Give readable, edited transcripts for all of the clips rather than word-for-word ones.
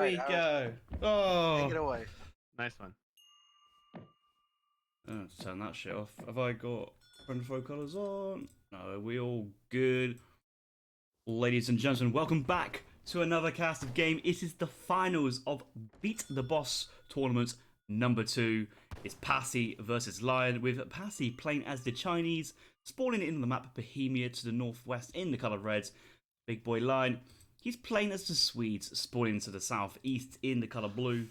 we go. Oh. Take it away. Nice one. Let's turn that shit off. Have I got rainbow colours on? No, are we all good? Ladies and gentlemen, welcome back to another cast of game. It is the finals of Beat the Boss tournament number 2. It's Passi versus Lion, with Passi playing as the Chinese, spawning in the map Bohemia to the northwest in the colour red. Big boy Lion, he's playing as the Swedes, spawning to the southeast in the colour blue.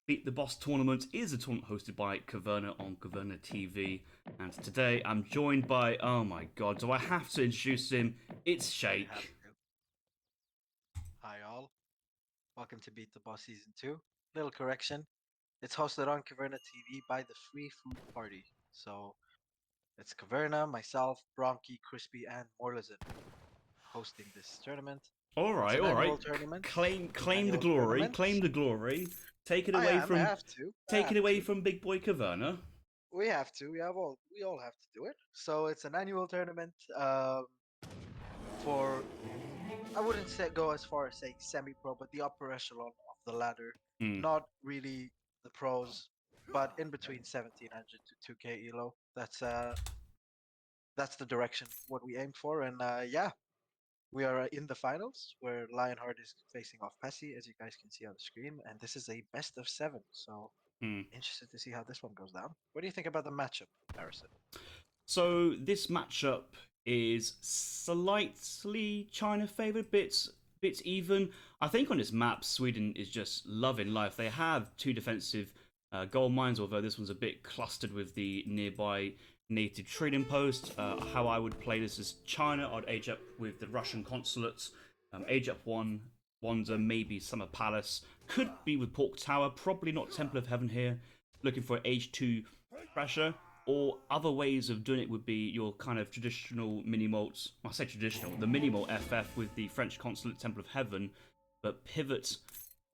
Beat the Boss tournament is a tournament hosted by Kaverna on KavernaTV, and today I'm joined by, oh my god, do I have to introduce him? It's Shake. Hi all. Welcome to Beat the Boss Season 2. Little correction. It's hosted on Kaverna TV by the Free Food Party. So it's Kaverna, myself, Bronchi, Crispy, and Morlison hosting this tournament. All right, all right. Tournament. Claim the glory. Tournament. Claim the glory. Take it away from. I have to. Take it away from Big Boy Kaverna. We have to. We all have to do it. So it's an annual tournament. For I wouldn't say go as far as saying semi-pro, but the upper echelon of the ladder. Not really the pros, but in between 1700 to 2K elo. That's the direction what we aim for, and yeah, we are in the finals where Lionheart is facing off Passi, as you guys can see on the screen, and this is a best of 7. So interested to see how this one goes down. What do you think about the matchup, Harrison? So this matchup is slightly China favoured, bits even. I think on this map, Sweden is just loving life. They have 2 defensive gold mines, although this one's a bit clustered with the nearby native trading post. How I would play this is China. I'd age up with the Russian consulates. Age up 1, Wanda, maybe Summer Palace. Could be with Pork Tower, probably not Temple of Heaven here. Looking for age 2 pressure. Or other ways of doing it would be your kind of traditional mini-malts. I say traditional, the mini-malt FF with the French Consulate Temple of Heaven, but pivot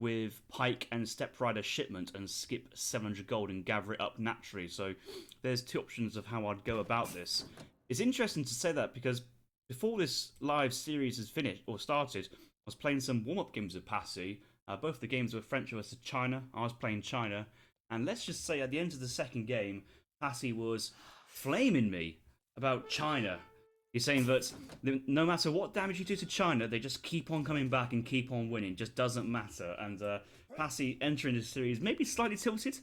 with Pike and Step Rider shipment and skip 700 gold and gather it up naturally. So there's 2 options of how I'd go about this. It's interesting to say that because before this live series has finished or started, I was playing some warm-up games with Passi. Both the games were French versus China. I was playing China. And let's just say at the end of the second game, Passi was flaming me about China. He's saying that no matter what damage you do to China, they just keep on coming back and keep on winning. Just doesn't matter. And Passi entering the series maybe slightly tilted.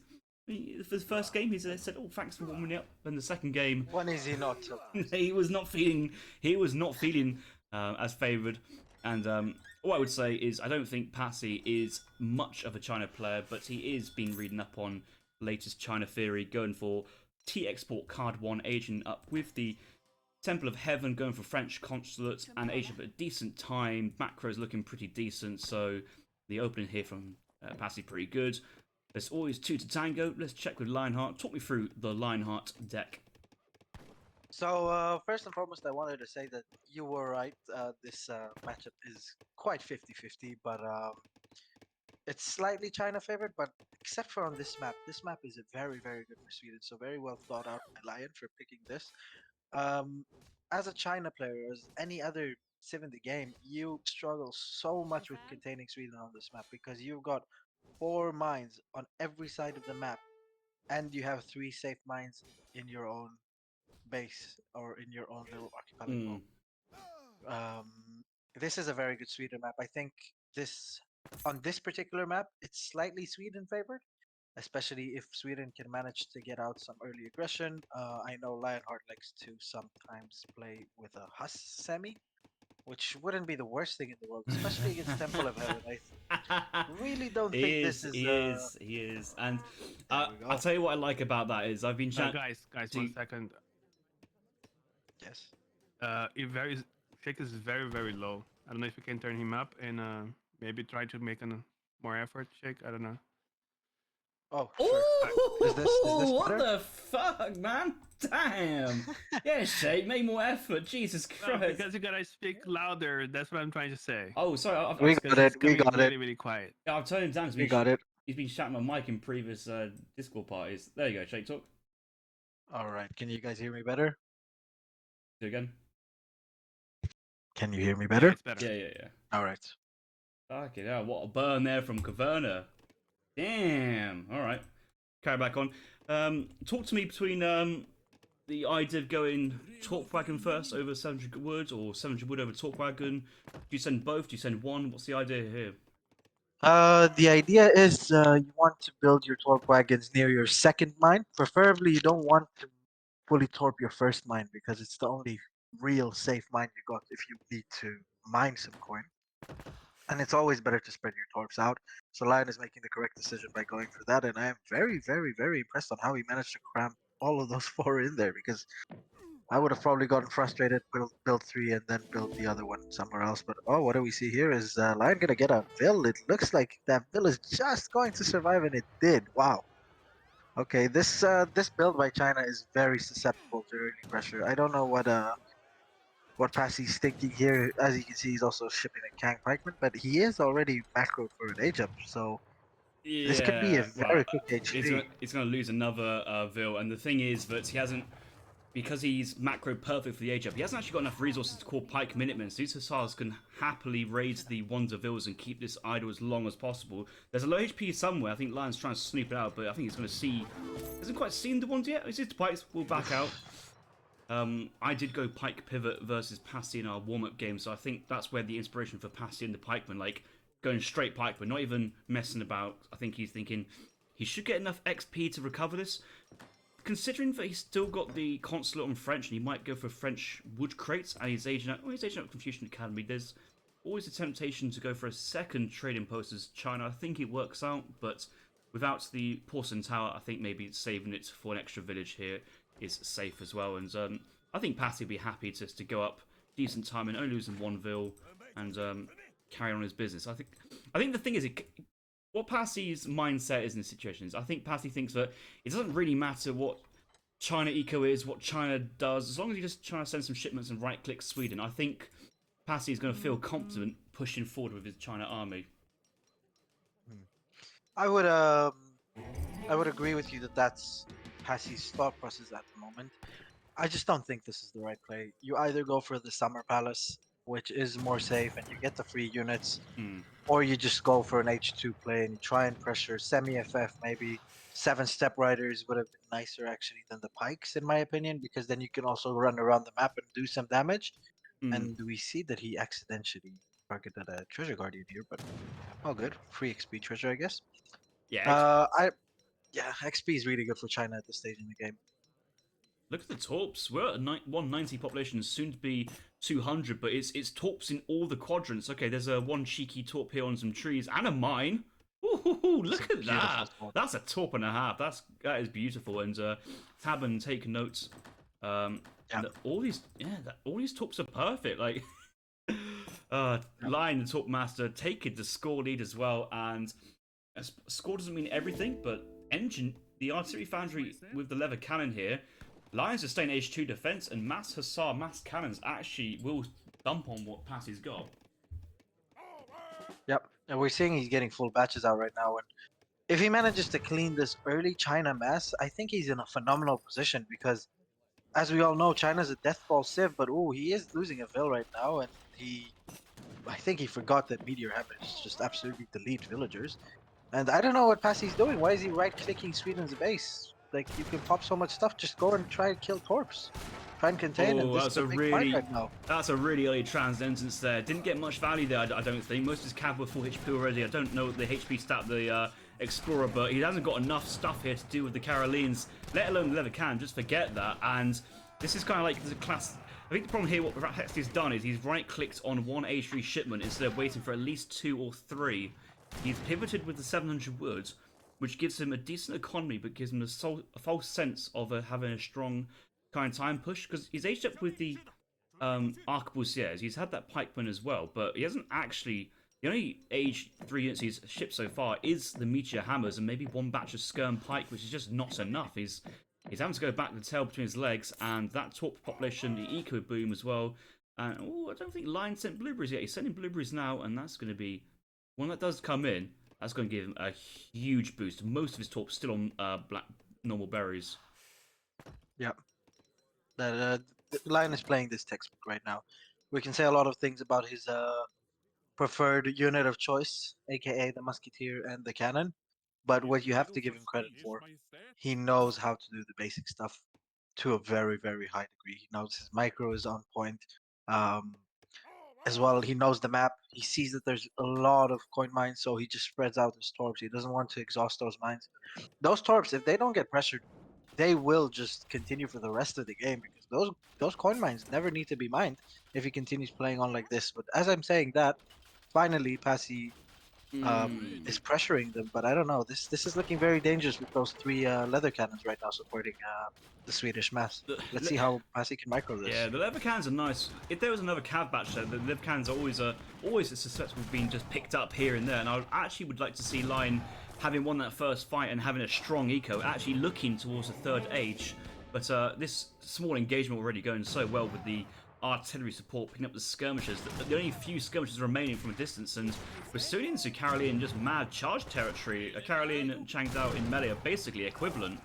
For the first game, he said, "Oh, thanks for warming me up." And the second game, when is he not? he was not feeling. As favoured. And all I would say is I don't think Passi is much of a China player, but he is being reading up on latest China theory, going for T-Export Card 1, aging up with the Temple of Heaven, going for French Consulates, and aging at a decent time. Macro's looking pretty decent, so the opening here from Passi pretty good. There's always 2 to tango. Let's check with Lionheart. Talk me through the Lionheart deck. So first and foremost, I wanted to say that you were right. This matchup is quite 50-50, but it's slightly China favored, but except for on this map is very, very good for Sweden. So very well thought out by Lion for picking this. As a China player, as any other civ in the game, you struggle so much with containing Sweden on this map because you've got 4 mines on every side of the map, and you have 3 safe mines in your own base or in your own little archipelago. This is a very good Sweden map. I think on this particular map, it's slightly Sweden favored, especially if Sweden can manage to get out some early aggression. I know Lionheart likes to sometimes play with a Huss semi, which wouldn't be the worst thing in the world, especially against Temple of Heaven. I really don't think this is. He is. And I'll tell you what I like about that is I've been guys, 1 second. Yes. Shake is very, very low. I don't know if you can turn him up and maybe try to make more effort, Shake. I don't know. Oh, sure. Is this what better? the fuck, man? Damn. Yeah, Shake, make more effort. Jesus Christ. No, because you gotta speak louder. That's what I'm trying to say. Oh, sorry. We got it. We got really, really quiet. Yeah, I've turned him down. We got it. He's been shouting my mic in previous Discord parties. There you go, Shake, talk. All right. Can you guys hear me better? Do it again. Can you hear me better? Yeah, it's better. Yeah. All right. Fucking hell, what a burn there from Caverna. Damn. All right. Carry back on. Talk to me between the idea of going Talk Wagon first over 700 Wood or 700 Wood over Talk Wagon. Do you send both? Do you send one? What's the idea here? The idea is you want to build your torp wagons near your second mine. Preferably, you don't want to fully torp your first mine because it's the only real safe mine you got if you need to mine some coin. And it's always better to spread your torps out. So Lion is making the correct decision by going for that, and I am very, very, very impressed on how he managed to cram all of those 4 in there because I would have probably gotten frustrated, build 3 and then build the other one somewhere else. But oh, what do we see here? Is Lion gonna get a Vill? It looks like that Vill is just going to survive, and it did. Wow. Okay, this build by China is very susceptible to early pressure. I don't know what Passi's thinking here. As you can see, he's also shipping a Kang Pikeman, but he is already macroed for an age up, so this could be a Yeah, very well, quick he's H3. gonna, he's gonna lose another Vil, and the thing is that he hasn't, because he's macro perfect for the age up, he hasn't actually got enough resources to call Pike Minutemen. So these Hussars can happily raise the Wonder Vils and keep this idle as long as possible. There's a low HP somewhere. I think Lion's trying to snoop it out, but I think he's going to see. Hasn't quite seen the ones yet. Is it the Pikes will back out? I did go Pike Pivot versus Passi in our warm-up game, so I think that's where the inspiration for Passi and the Pikeman, like going straight Pikeman, not even messing about. I think he's thinking he should get enough XP to recover this. Considering that he's still got the consulate on French, and he might go for French wood crates, and he's aging out. Well, he's aging out Confucian Academy. There's always a temptation to go for a second trading post as China. I think it works out, but without the porcelain tower, I think maybe saving it for an extra village here is safe as well. And I think Passi would be happy just to go up decent time and only losing 1 Vil and carry on his business. I think the thing is, what Passi's mindset is in this situation is I think Passi thinks that it doesn't really matter what China eco is, what China does, as long as you just try to send some shipments and right click Sweden. I think Passi is going to feel confident pushing forward with his China army. I would agree with you that that's Passi's thought process at the moment. I just don't think this is the right play. You either go for the Summer Palace, which is more safe and you get the free units, or you just go for an H2 play and you try and pressure semi-FF, maybe 7-step riders would have been nicer actually than the pikes in my opinion, because then you can also run around the map and do some damage. And we see that he accidentally targeted a treasure guardian here, but all good. Free XP treasure, I guess. Yeah, Yeah, XP is really good for China at this stage in the game. look at the torps. We're at a 190 population, soon to be 200, but it's torps in all the quadrants. Okay, there's a one cheeky torp here on some trees and a mine. Ooh, look at that! Spot. That's a torp and a half. That is beautiful. And Tabin, take notes. Yeah. All these torps are perfect. Like, Lion, the torp master, taking the score lead as well. And score doesn't mean everything, but engine, the artillery foundry with the leather cannon here. Lions sustain H2 defense, and mass hussar, mass cannons actually will dump on what Passi's got. Yep, and we're seeing he's getting full batches out right now. And if he manages to clean this early China mass, I think he's in a phenomenal position because, as we all know, China's a death ball sieve. But he is losing a Vil right now, and I think he forgot that Meteor Hammers just absolutely delete villagers. And I don't know what Passi's doing. Why is he right-clicking Sweden's base? Like, you can pop so much stuff. Just go and try and kill torps. Try and contain, and this is a big fight right now. That's a really early transcendence there. Didn't get much value there, I don't think. Most of his cav were full HP already. I don't know the HP stat of the Explorer, but he hasn't got enough stuff here to deal with the Carolines, let alone the leather cannon. Just forget that. And this is kind of like the class. I think the problem here, what Hexty's done is he's right-clicked on one H3 shipment instead of waiting for at least 2 or 3. He's pivoted with the 700 wood, which gives him a decent economy, but gives him a false sense of having a strong kind of time push, because he's aged up with the arquebusiers. He's had that pikeman as well, but he hasn't actually. The only age 3 units he's shipped so far is the meteor hammers and maybe one batch of skirm pike, which is just not enough. He's having to go back the tail between his legs, and that torp population, the eco boom as well. And I don't think Lion sent blueberries yet. He's sending blueberries now, and that's going to be when that does come in. That's going to give him a huge boost. Most of his torps still on black normal berries. Yep. The Lion is playing this textbook right now. We can say a lot of things about his preferred unit of choice, aka the musketeer and the cannon. But what you have to give him credit for, he knows how to do the basic stuff to a very, very high degree. He knows his micro is on point. Um, as well, he knows the map. He sees that there's a lot of coin mines, so he just spreads out his torps. He doesn't want to exhaust those mines. Those torps, if they don't get pressured, they will just continue for the rest of the game because those coin mines never need to be mined if he continues playing on like this. But as I'm saying that, finally Passi is pressuring them, but I don't know. This is looking very dangerous with those three leather cannons right now supporting the Swedish mass. Let's see how Passi can micro this. Yeah, the leather cannons are nice. If there was another cav batch there, the leather cannons are always susceptible of being just picked up here and there. And I actually would like to see Lion, having won that first fight and having a strong eco, actually looking towards the third age. But this small engagement already going so well with the artillery support picking up the skirmishers. The only few skirmishers remaining from a distance, and we're soon into Caroline just mad charge territory. Caroline and Changdao in melee are basically equivalent.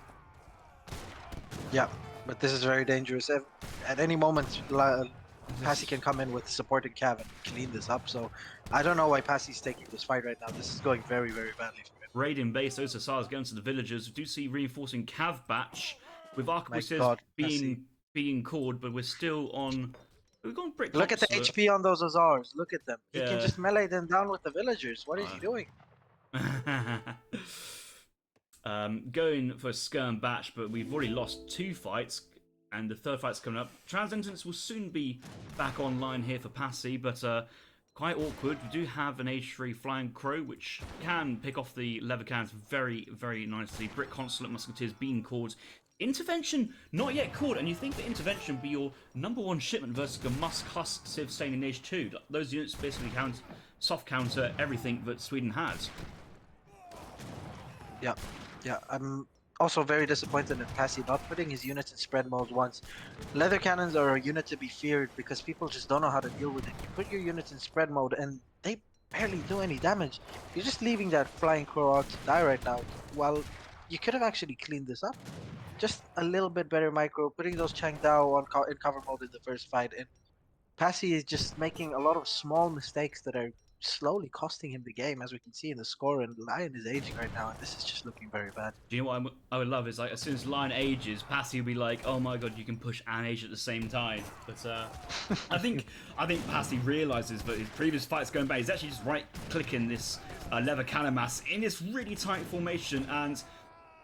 Yeah, but this is very dangerous. At any moment, Passi can come in with supporting cav and clean this up. So I don't know why Passi's taking this fight right now. This is going very, very badly for him. Raiding base, those Hussars going to the villagers. We do see reinforcing cav batch with arquebuses being called, but we're still on. We've gone brick. Look at the HP on those Hussars. Look at them. He Yeah. can just melee them down with the villagers. What is he doing? Going for a skirm batch, but we've already lost 2 fights, and the third fight's coming up. Transcendence will soon be back online here for Passi, but quite awkward. We do have an age 3 flying crow, which can pick off the leather cannons very, very nicely. Brick Consulate Musketeers being called. Intervention not yet called, and you think that intervention would be your #1 shipment versus a Musk-Husk Civ staying in age 2. Those units basically soft counter everything that Sweden has. Yeah, I'm also very disappointed in Passi not putting his units in spread mode once. Leather cannons are a unit to be feared because people just don't know how to deal with it. You put your units in spread mode and they barely do any damage. You're just leaving that flying crow out to die right now. Well, you could have actually cleaned this up. Just a little bit better micro, putting those Changdao in cover mode in the first fight, and Passi is just making a lot of small mistakes that are slowly costing him the game, as we can see in the score. And Lion is aging right now, and this is just looking very bad. Do you know what I would love is, like, as soon as Lion ages, Passi will be like, "Oh my god, you can push and age at the same time." But I think Passi realizes that his previous fights going back, he's actually just right-clicking this leather cannon mass in this really tight formation, and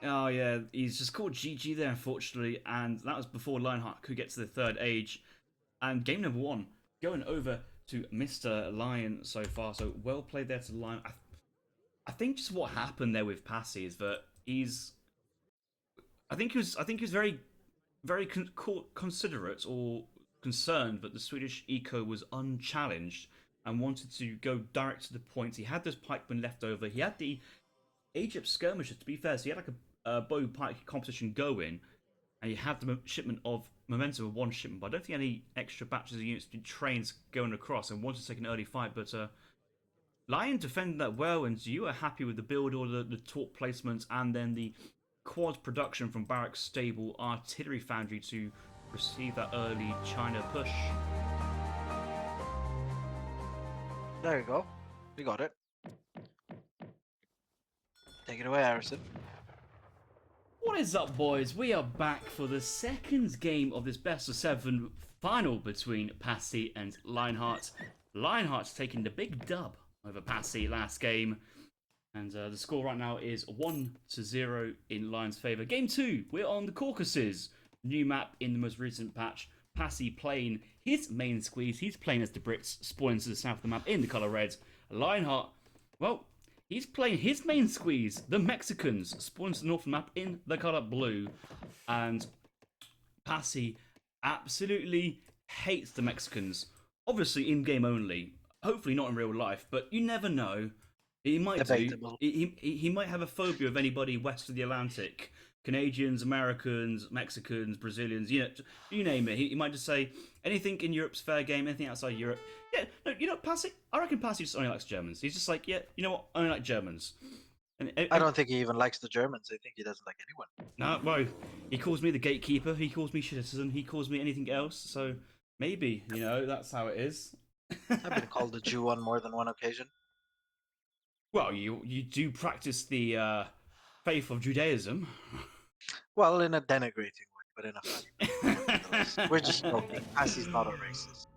oh yeah, he's just caught GG there, unfortunately, and that was before Lionheart could get to the third age. And game number 1 going over to Mr. Lion so far. So well played there to Lion. I think just what happened there with Passi is that I think he was very, very considerate or concerned that the Swedish eco was unchallenged and wanted to go direct to the point. He had those pikemen left over. He had the Egypt skirmisher, to be fair, so he had like a bow pike competition going, and you had the shipment of momentum of 1 shipment, but I don't think any extra batches of units trains going across and wanted to take an early fight, but Lion defended that well, and you are happy with the build order, the torp placements, and then the quad production from Barracks Stable Artillery Foundry to receive that early China push. There you go. We got it. Take it away, Harrison. What is up, boys? We are back for the second game of this best of 7 final between Passi and Lionheart. Lionheart's taking the big dub over Passi last game, and the score right now is 1-0 in Lion's favour. Game 2, we're on the Caucasus. New map in the most recent patch. Passi playing his main squeeze. He's playing as the Brits, spawning to the south of the map in the colour red. Lionheart, well, he's playing his main squeeze, the Mexicans, spawning to the north of the map in the colour blue. And Passi absolutely hates the Mexicans. Obviously in-game only. Hopefully not in real life, but you never know. He might Debatable. He might have a phobia of anybody west of the Atlantic. Canadians, Americans, Mexicans, Brazilians, you name it. He might just say anything in Europe's fair game, anything outside Europe. Yeah, no, Passi, I reckon Passi just only likes Germans. He's just like, yeah, you know what, I only like Germans. And I don't think he even likes the Germans. I think he doesn't like anyone. No, well, he calls me the gatekeeper, he calls me citizen, he calls me anything else, so maybe, that's how it is. I've been called a Jew on more than one occasion. Well, you do practice the faith of Judaism. Well, in a denigrating way, but in a funny way, nevertheless. We're just joking. Passi's not a racist.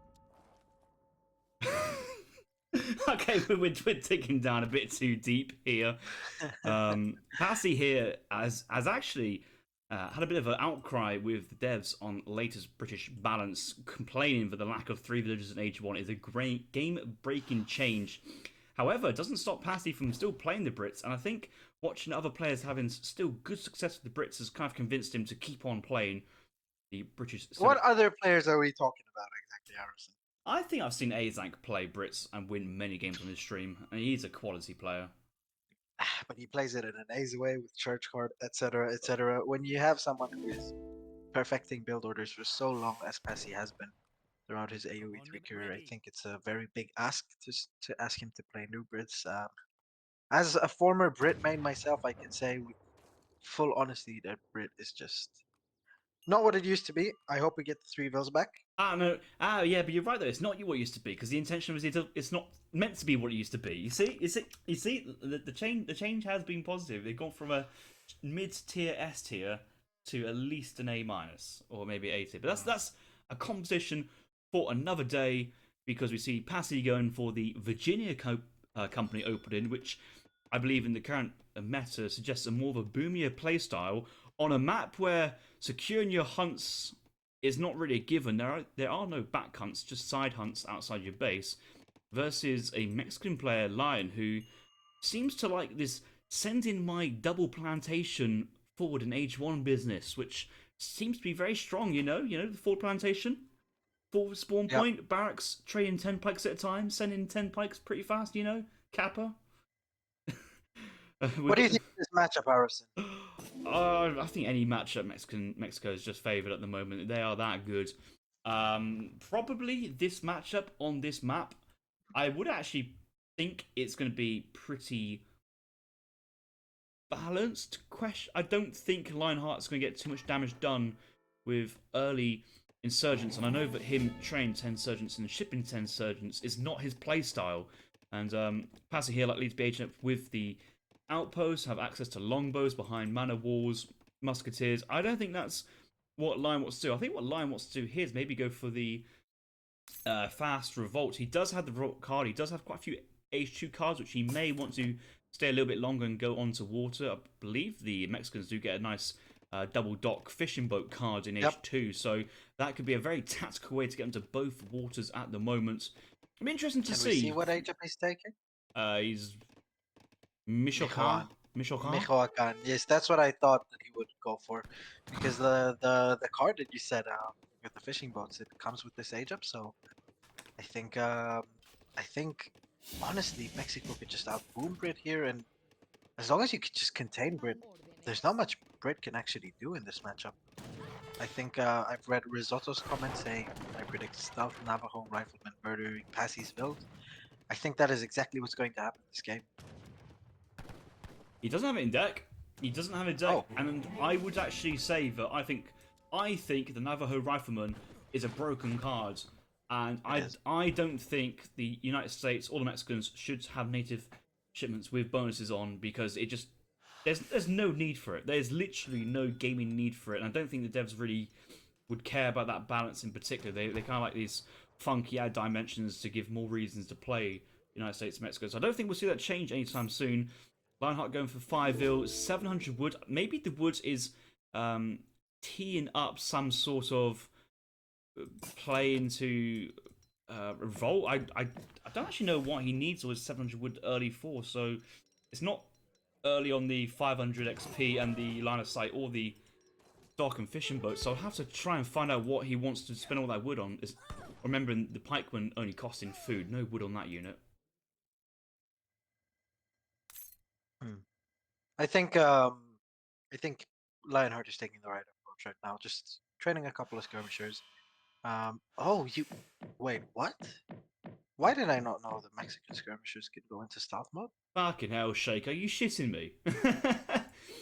Okay, we're digging down a bit too deep here. Passi here has actually had a bit of an outcry with the devs on latest British balance, complaining that the lack of 3 villagers in Age 1 is a great game-breaking change. However, it doesn't stop Passi from still playing the Brits, and I think watching other players having still good success with the Brits has kind of convinced him to keep on playing the British. What other players are we talking about exactly, Harrison? I think I've seen Azank play Brits and win many games on his stream, and he's a quality player. But he plays it in an easy way with church card, etc., etc. When you have someone who is perfecting build orders for so long as Passi has been throughout his AoE3 career, I think it's a very big ask to ask him to play new Brits. As a former Brit main myself, I can say with full honesty that Brit is just not what it used to be. I hope we get the 3 vills back. No. Yeah, but you're right though. It's not what it used to be because the intention was it's not meant to be what it used to be. You see, the change has been positive. They've gone from a mid-tier S tier to at least an A minus or maybe A tier. But that's a conversation for another day because we see Passi going for the Virginia company opening, which I believe in the current meta suggests a more of a boomier playstyle on a map where securing your hunts is not really a given. There are no back hunts, just side hunts outside your base, versus a Mexican player, Lion, who seems to like this send in my double plantation forward in Age 1 business, which seems to be very strong, you know, the forward plantation, forward spawn Yep. point, barracks, trading 10 pikes at a time, sending 10 pikes pretty fast, you know, Kappa. What do you think of this matchup, Harrison? I think any matchup Mexico is just favoured at the moment. They are that good. Probably this matchup on this map, I would actually think it's going to be pretty balanced. I don't think Lionheart's going to get too much damage done with early insurgents, and I know that him training 10 insurgents and shipping 10 insurgents is not his playstyle. And Passi here likely to be agent up with the outposts, have access to longbows behind manor walls, musketeers. I don't think that's what Lion wants to do. I think what Lion wants to do here is maybe go for the fast revolt. He does have the revolt card. He does have quite a few H2 cards, which he may want to stay a little bit longer and go onto water. I believe the Mexicans do get a nice double dock fishing boat card in H2, so that could be a very tactical way to get into both waters at the moment. It'll be interesting to Can see. we see what HF he's taking? He's Michoacan. Michoacan. Yes, that's what I thought that he would go for, because the card that you said with the fishing boats, it comes with this age up. So I think honestly Mexico could just outboom Brit here, and as long as you could just contain Brit, there's not much Brit can actually do in this matchup. I think I've read Risotto's comment saying I predict stealth Navajo rifleman murdering Passi's build. I think that is exactly what's going to happen in this game. He doesn't have it in deck. He doesn't have it in deck, and I would actually say that I think the Navajo Rifleman is a broken card, and I don't think the United States or the Mexicans should have native shipments with bonuses on because it just there's no need for it. There's literally no gaming need for it, and I don't think the devs really would care about that balance in particular. They kind of like these funky add dimensions to give more reasons to play United States and Mexico. So I don't think we'll see that change anytime soon. Lionheart going for 5 vil, 700 wood. Maybe the wood is teeing up some sort of play into revolt. I don't actually know what he needs with 700 wood early for, so it's not early on the 500 XP and the line of sight or the dock and fishing boat, so I'll have to try and find out what he wants to spend all that wood on. Remembering the pikeman only costing food, no wood on that unit. I think Lionheart is taking the right approach right now. Just training a couple of skirmishers. Oh, you wait, what? Why did I not know that Mexican skirmishers could go into stealth mode? Fucking hell, Shake, are you shitting me?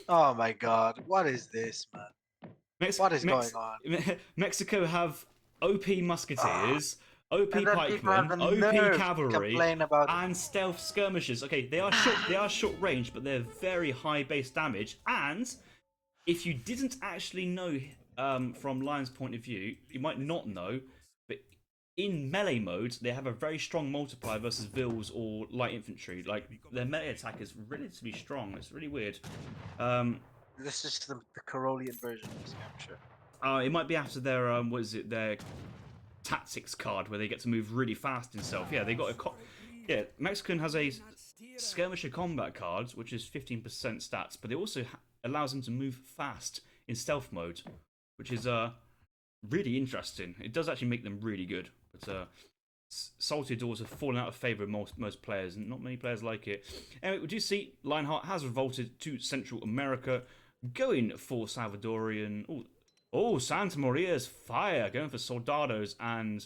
Oh my god, what is this, man? What is going on? Mexico have OP musketeers, OP And then people have pikemen, the OP nerve to cavalry, complain about. and stealth skirmishers. Okay, they are short. They are short range, but they're very high base damage. And if you didn't actually know, from Lion's point of view, you might not know, but in melee mode, they have a very strong multiplier versus Vils or light infantry. Like their melee attack is relatively strong. It's really weird. This is the Carolean version of Skirmisher. It might be after their what is it? Their tactics card where they get to move really fast in stealth. Yeah, they got a yeah. Mexican has a skirmisher combat card which is 15% stats, but it also allows them to move fast in stealth mode, which is really interesting. It does actually make them really good, but Salty Doors have fallen out of favour with most players, and not many players like it. Anyway, we do see Lionheart has revolted to Central America, going for Salvadorian. Oh, Santa Maria's fire, going for Soldados and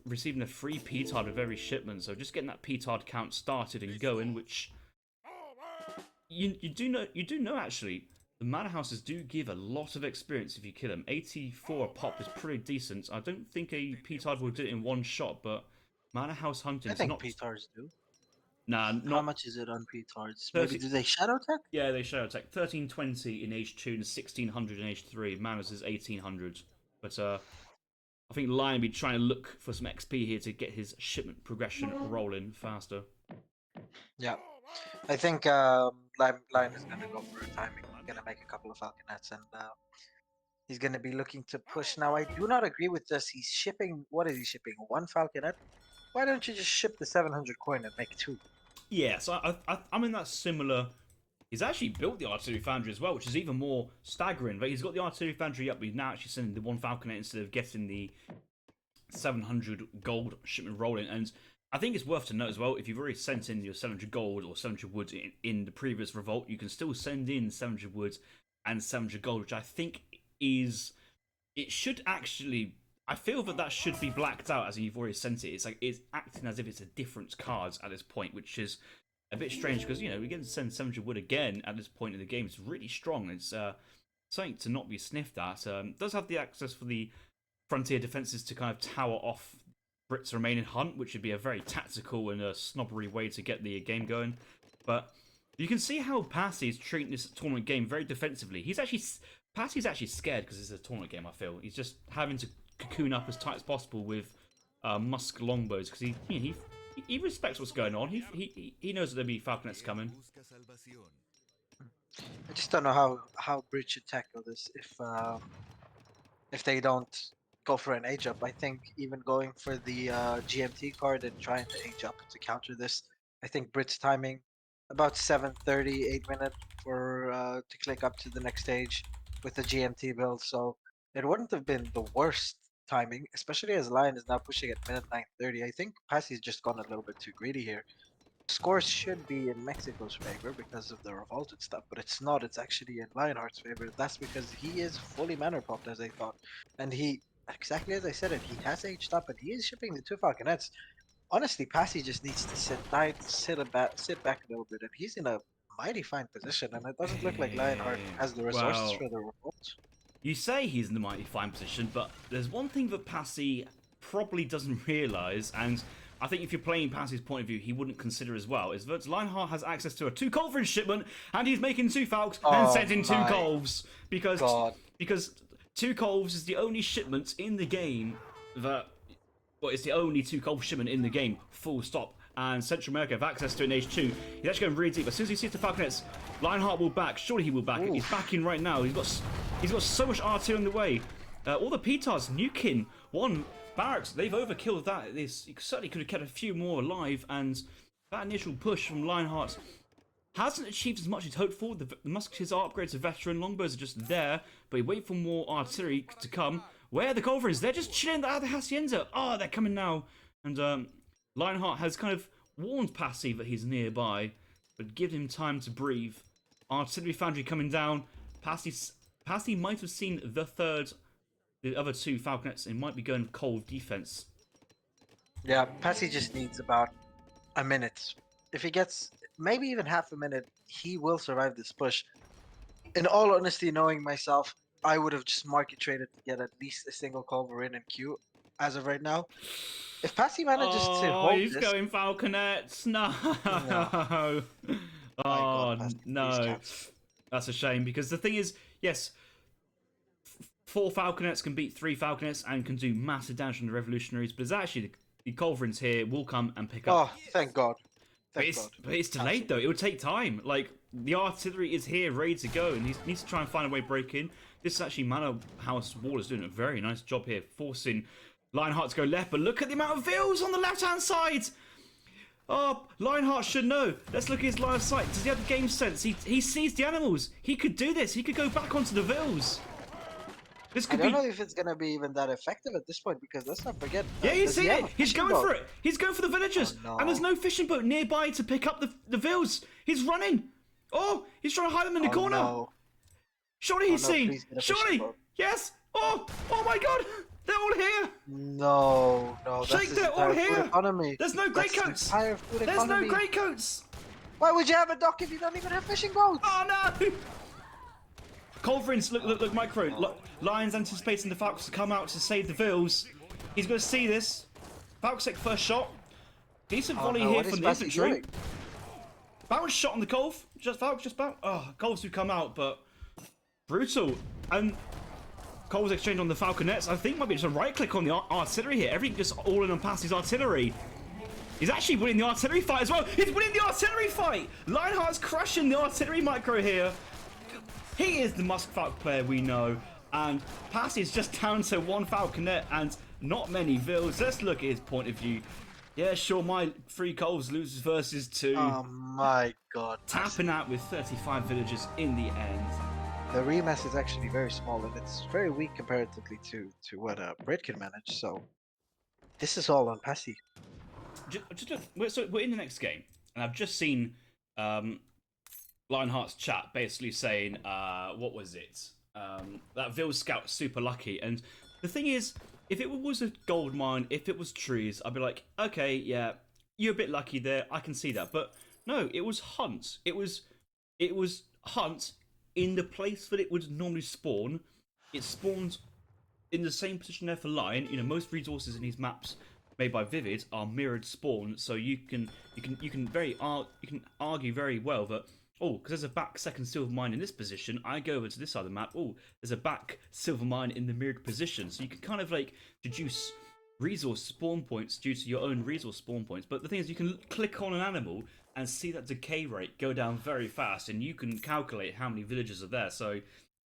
receiving a free P-Tard with every shipment. So just getting that P-Tard count started and going, which you do know actually. The Manor Houses do give a lot of experience if you kill them. 84 a pop is pretty decent. I don't think a P-Tard will do it in one shot, but Manor House hunting I is think not. P-Tards do. Nah, How not much is it on P-Tards? 30... Maybe do they shadow tech? Yeah, they shadow tech. 1320 in Age 2 and 1600 in Age 3. Manors is 1800. But I think Lion will be trying to look for some XP here to get his shipment progression rolling faster. Yeah. I think Lion is going to go for a timing. He's going to make a couple of Falconets and he's going to be looking to push. Now, I do not agree with this. He's shipping, what is he shipping? One Falconet? Why don't you just ship the 700 coin and make two? Yeah, so I'm in that similar. He's actually built the artillery foundry as well, which is even more staggering. But he's got the artillery foundry up, but he's now actually sending the one Falconet instead of getting the 700 gold shipment rolling. And I think it's worth to note as well, if you've already sent in your 700 gold or 700 wood in the previous revolt, you can still send in 700 wood and 700 gold, which I think is. It should actually. I feel that should be blacked out as you've already sent it. It's like it's acting as if it's a different card at this point, which is a bit strange because we get to send 700 wood again at this point in the game. It's really strong. It's something to not be sniffed at. Does have the access for the frontier defenses to kind of tower off Brits' remaining hunt, which would be a very tactical and a snobbery way to get the game going. But you can see how Passi is treating this tournament game very defensively. Passi's actually scared because it's a tournament game. I feel he's just having to cocoon up as tight as possible with Musk longbows because he respects what's going on. He knows that there'll be Falconets coming. I just don't know how Bridge should tackle this if they don't go for an age up. I think even going for the GMT card and trying to age up to counter this. I think Brit's timing about 7:30, 8 minutes for to click up to the next stage with the GMT build. So it wouldn't have been the worst timing, especially as Lion is now pushing at minute 9:30. I think Passi's just gone a little bit too greedy here. Scores should be in Mexico's favor because of the revolted stuff, but it's not. It's actually in Lionheart's favor. That's because he is fully manor popped, as I thought, and he, exactly as I said it, he has aged up and he is shipping the two Falconets. Honestly, Passi just needs to sit back a little bit, and he's in a mighty fine position. And it doesn't look like Lionheart has the resources for the revolt. You say he's in a mighty fine position, but there's one thing that Passi probably doesn't realise, and I think if you're playing Passi's point of view, he wouldn't consider as well, is that Lionheart has access to a 2 Culverin shipment, and he's making 2 Falcons and sending 2 Culves. Because 2 Culves is the only shipment in the game that. Well, it's the only 2 Culve shipment in the game, full stop. And Central America have access to it in Age 2. He's actually going really deep. As soon as he sees the Falconets, Lionheart will back. Surely he will back. He's backing right now. He's got so much artillery on the way. All the P-Tards nuking one barracks. They've overkilled that. This certainly could have kept a few more alive. And that initial push from Lionheart hasn't achieved as much as he'd hoped for. The musketeers are upgrades to veteran. Longbows are just there. But you wait for more artillery to come. Where are the Culverins? They're just chilling at the Hacienda. Oh, they're coming now. And Lionheart has kind of warned Passi that he's nearby, but give him time to breathe. Artillery Foundry coming down. Passi might have seen the other 2 Falconets, and might be going cold defense. Yeah, Passi just needs about a minute. If he gets maybe even half a minute, he will survive this push. In all honesty, knowing myself, I would have just market traded to get at least a single Culverin and Q. as of right now. If Passi manages to Oh, hold he's this, going Falconets. no, No. my God, Oh, Passi, please no. cancel. That's a shame because the thing is, yes, 4 Falconets can beat 3 Falconets and can do massive damage on the Revolutionaries, but it's actually the Culverins here will come and pick up. Oh, thank God. But Thank God. it's delayed though. It would take time. Like the artillery is here, ready to go, and he needs to try and find a way to break in. This is actually Manor House Wall is doing a very nice job here, forcing Lionheart to go left. But look at the amount of vills on the left-hand side. Oh, Lionheart should know. Let's look at his line of sight. Does he have the game sense? He sees the animals. He could do this. He could go back onto the vills. This I could don't be. know if it's gonna be even that effective at this point because let's not forget. Yeah, he's does he here. have a He's fishing going boat? for it. He's going for the villagers. Oh, And there's no. no fishing boat nearby to pick up the vills. He's running. Oh, he's trying to hide them in the Oh, corner. no. Surely Oh, he's no, seen. please get a fishing Surely. boat. Yes. Oh my God. They're all here. No, no, Shake, that's his they're all entire food here. economy. There's no That's his greatcoats. entire food There's economy. no greatcoats. Why would you have a dock if you don't even have fishing boats? Oh no. Culverins, look, Micro. Lions anticipating the Falcons to come out to save the vills. He's going to see this. Falconsec first shot. Decent volley no, here what is from the Passi infantry. doing? Bounce shot on the Colv. Falcons just bounce. Oh, Colvs do come out, but brutal. And Colv's exchange on the Falconets. I think might be just a right click on the artillery here. Everything just all in on Passi's artillery. He's actually winning the artillery fight as well. He's winning the artillery fight. Lionheart's crushing the artillery micro here. He is the Musk Falcon player we know. And Passi is just down to 1 Falconet and not many vills. Let's look at his point of view. Yeah, sure, my 3 Colvs loses versus 2. Oh my God. Tapping out with 35 villagers in the end. The remass is actually very small and it's very weak comparatively to what Brit can manage. So this is all on Passi. So we're in the next game, and I've just seen Lionheart's chat basically saying, what was it? That Vil Scout's super lucky. And the thing is, if it was a gold mine, if it was trees, I'd be like, okay, yeah, you're a bit lucky there. I can see that. But no, it was Hunt. It was Hunt in the place that it would normally spawn. It spawned in the same position there for Lion. You know, most resources in these maps made by Vivid are mirrored spawn, so you can argue very well that because there's a back second silver mine in this position, I go over to this side of the map. Oh, there's a back silver mine in the mirrored position, so you can kind of like deduce resource spawn points due to your own resource spawn points. But the thing is, you can click on an animal and see that decay rate go down very fast, and you can calculate how many villagers are there. So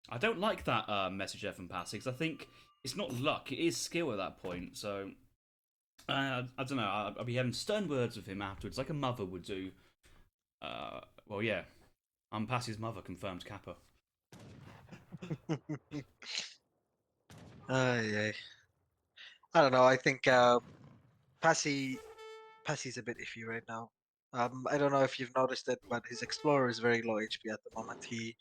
I don't like that message there from Passi, because I think it's not luck, it is skill at that point. So I don't know, I'll be having stern words with him afterwards, like a mother would do. Well, yeah, I'm Passi's mother, confirmed Kappa. I don't know. I think Passi's a bit iffy right now. I don't know if you've noticed it, but his Explorer is very low HP at the moment. He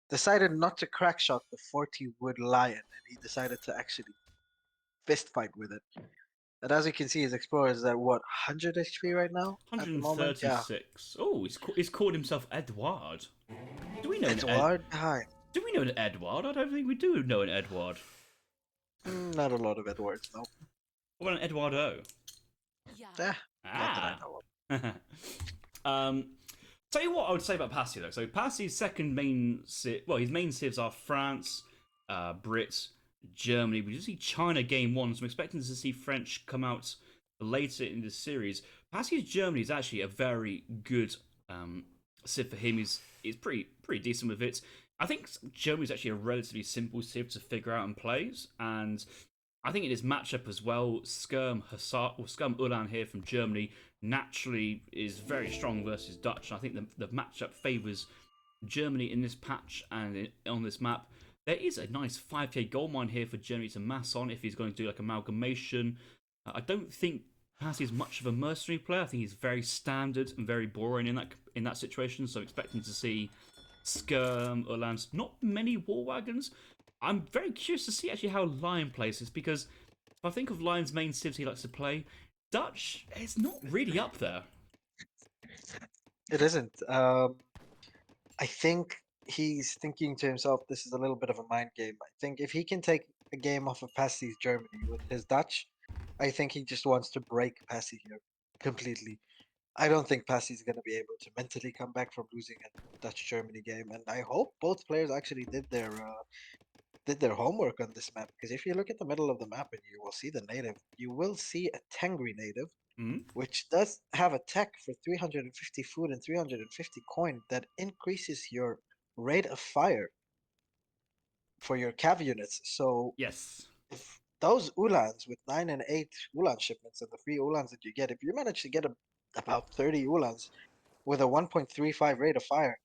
decided not to crack shot the 40 wood lion, and he decided to actually fist fight with it. And as you can see, his Explorer is at what, 100 HP right now? At the moment, yeah. 136. Oh, he's called himself Edward. Do we know Edward? Hi. Do we know an Edward? I don't think we do know an Edward. Not a lot of Edwards, no. What about an Eduardo? Yeah. Not that I know of. Tell you what I would say about Passi though. So Passi's second main civ, well, his main civs are France, Brits, Germany. We just see China game 1, so I'm expecting to see French come out later in this series. Passi's Germany is actually a very good civ for him. He's pretty decent with it. I think Germany is actually a relatively simple civ to figure out and play, and I think in his matchup as well, Skirm Ulan here from Germany naturally is very strong versus Dutch. And I think the matchup favours Germany in this patch and on this map. There is a nice 5k gold mine here for Germany to mass on if he's going to do like amalgamation. I don't think Passi is much of a mercenary player. I think he's very standard and very boring in that situation. So I'm expecting to see Skirm Ulan's not many war wagons. I'm very curious to see actually how Lion plays this, because if I think of Lion's main civs he likes to play, Dutch is not really up there. It isn't. I think he's thinking to himself, this is a little bit of a mind game. I think if he can take a game off of Passi's Germany with his Dutch, I think he just wants to break Passi here completely. I don't think Passi is going to be able to mentally come back from losing a Dutch Germany game, and I hope both players actually did their homework on this map. Because if you look at the middle of the map and you will see the native, you will see a Tengri native, Mm? which does have a tech for 350 food and 350 coin that increases your rate of fire for your cav units. So Yes. if those Ulans with 9 and 8 Ulan shipments and the free Ulans that you get, if you manage to get about 30 Ulans with a 1.35 rate of fire,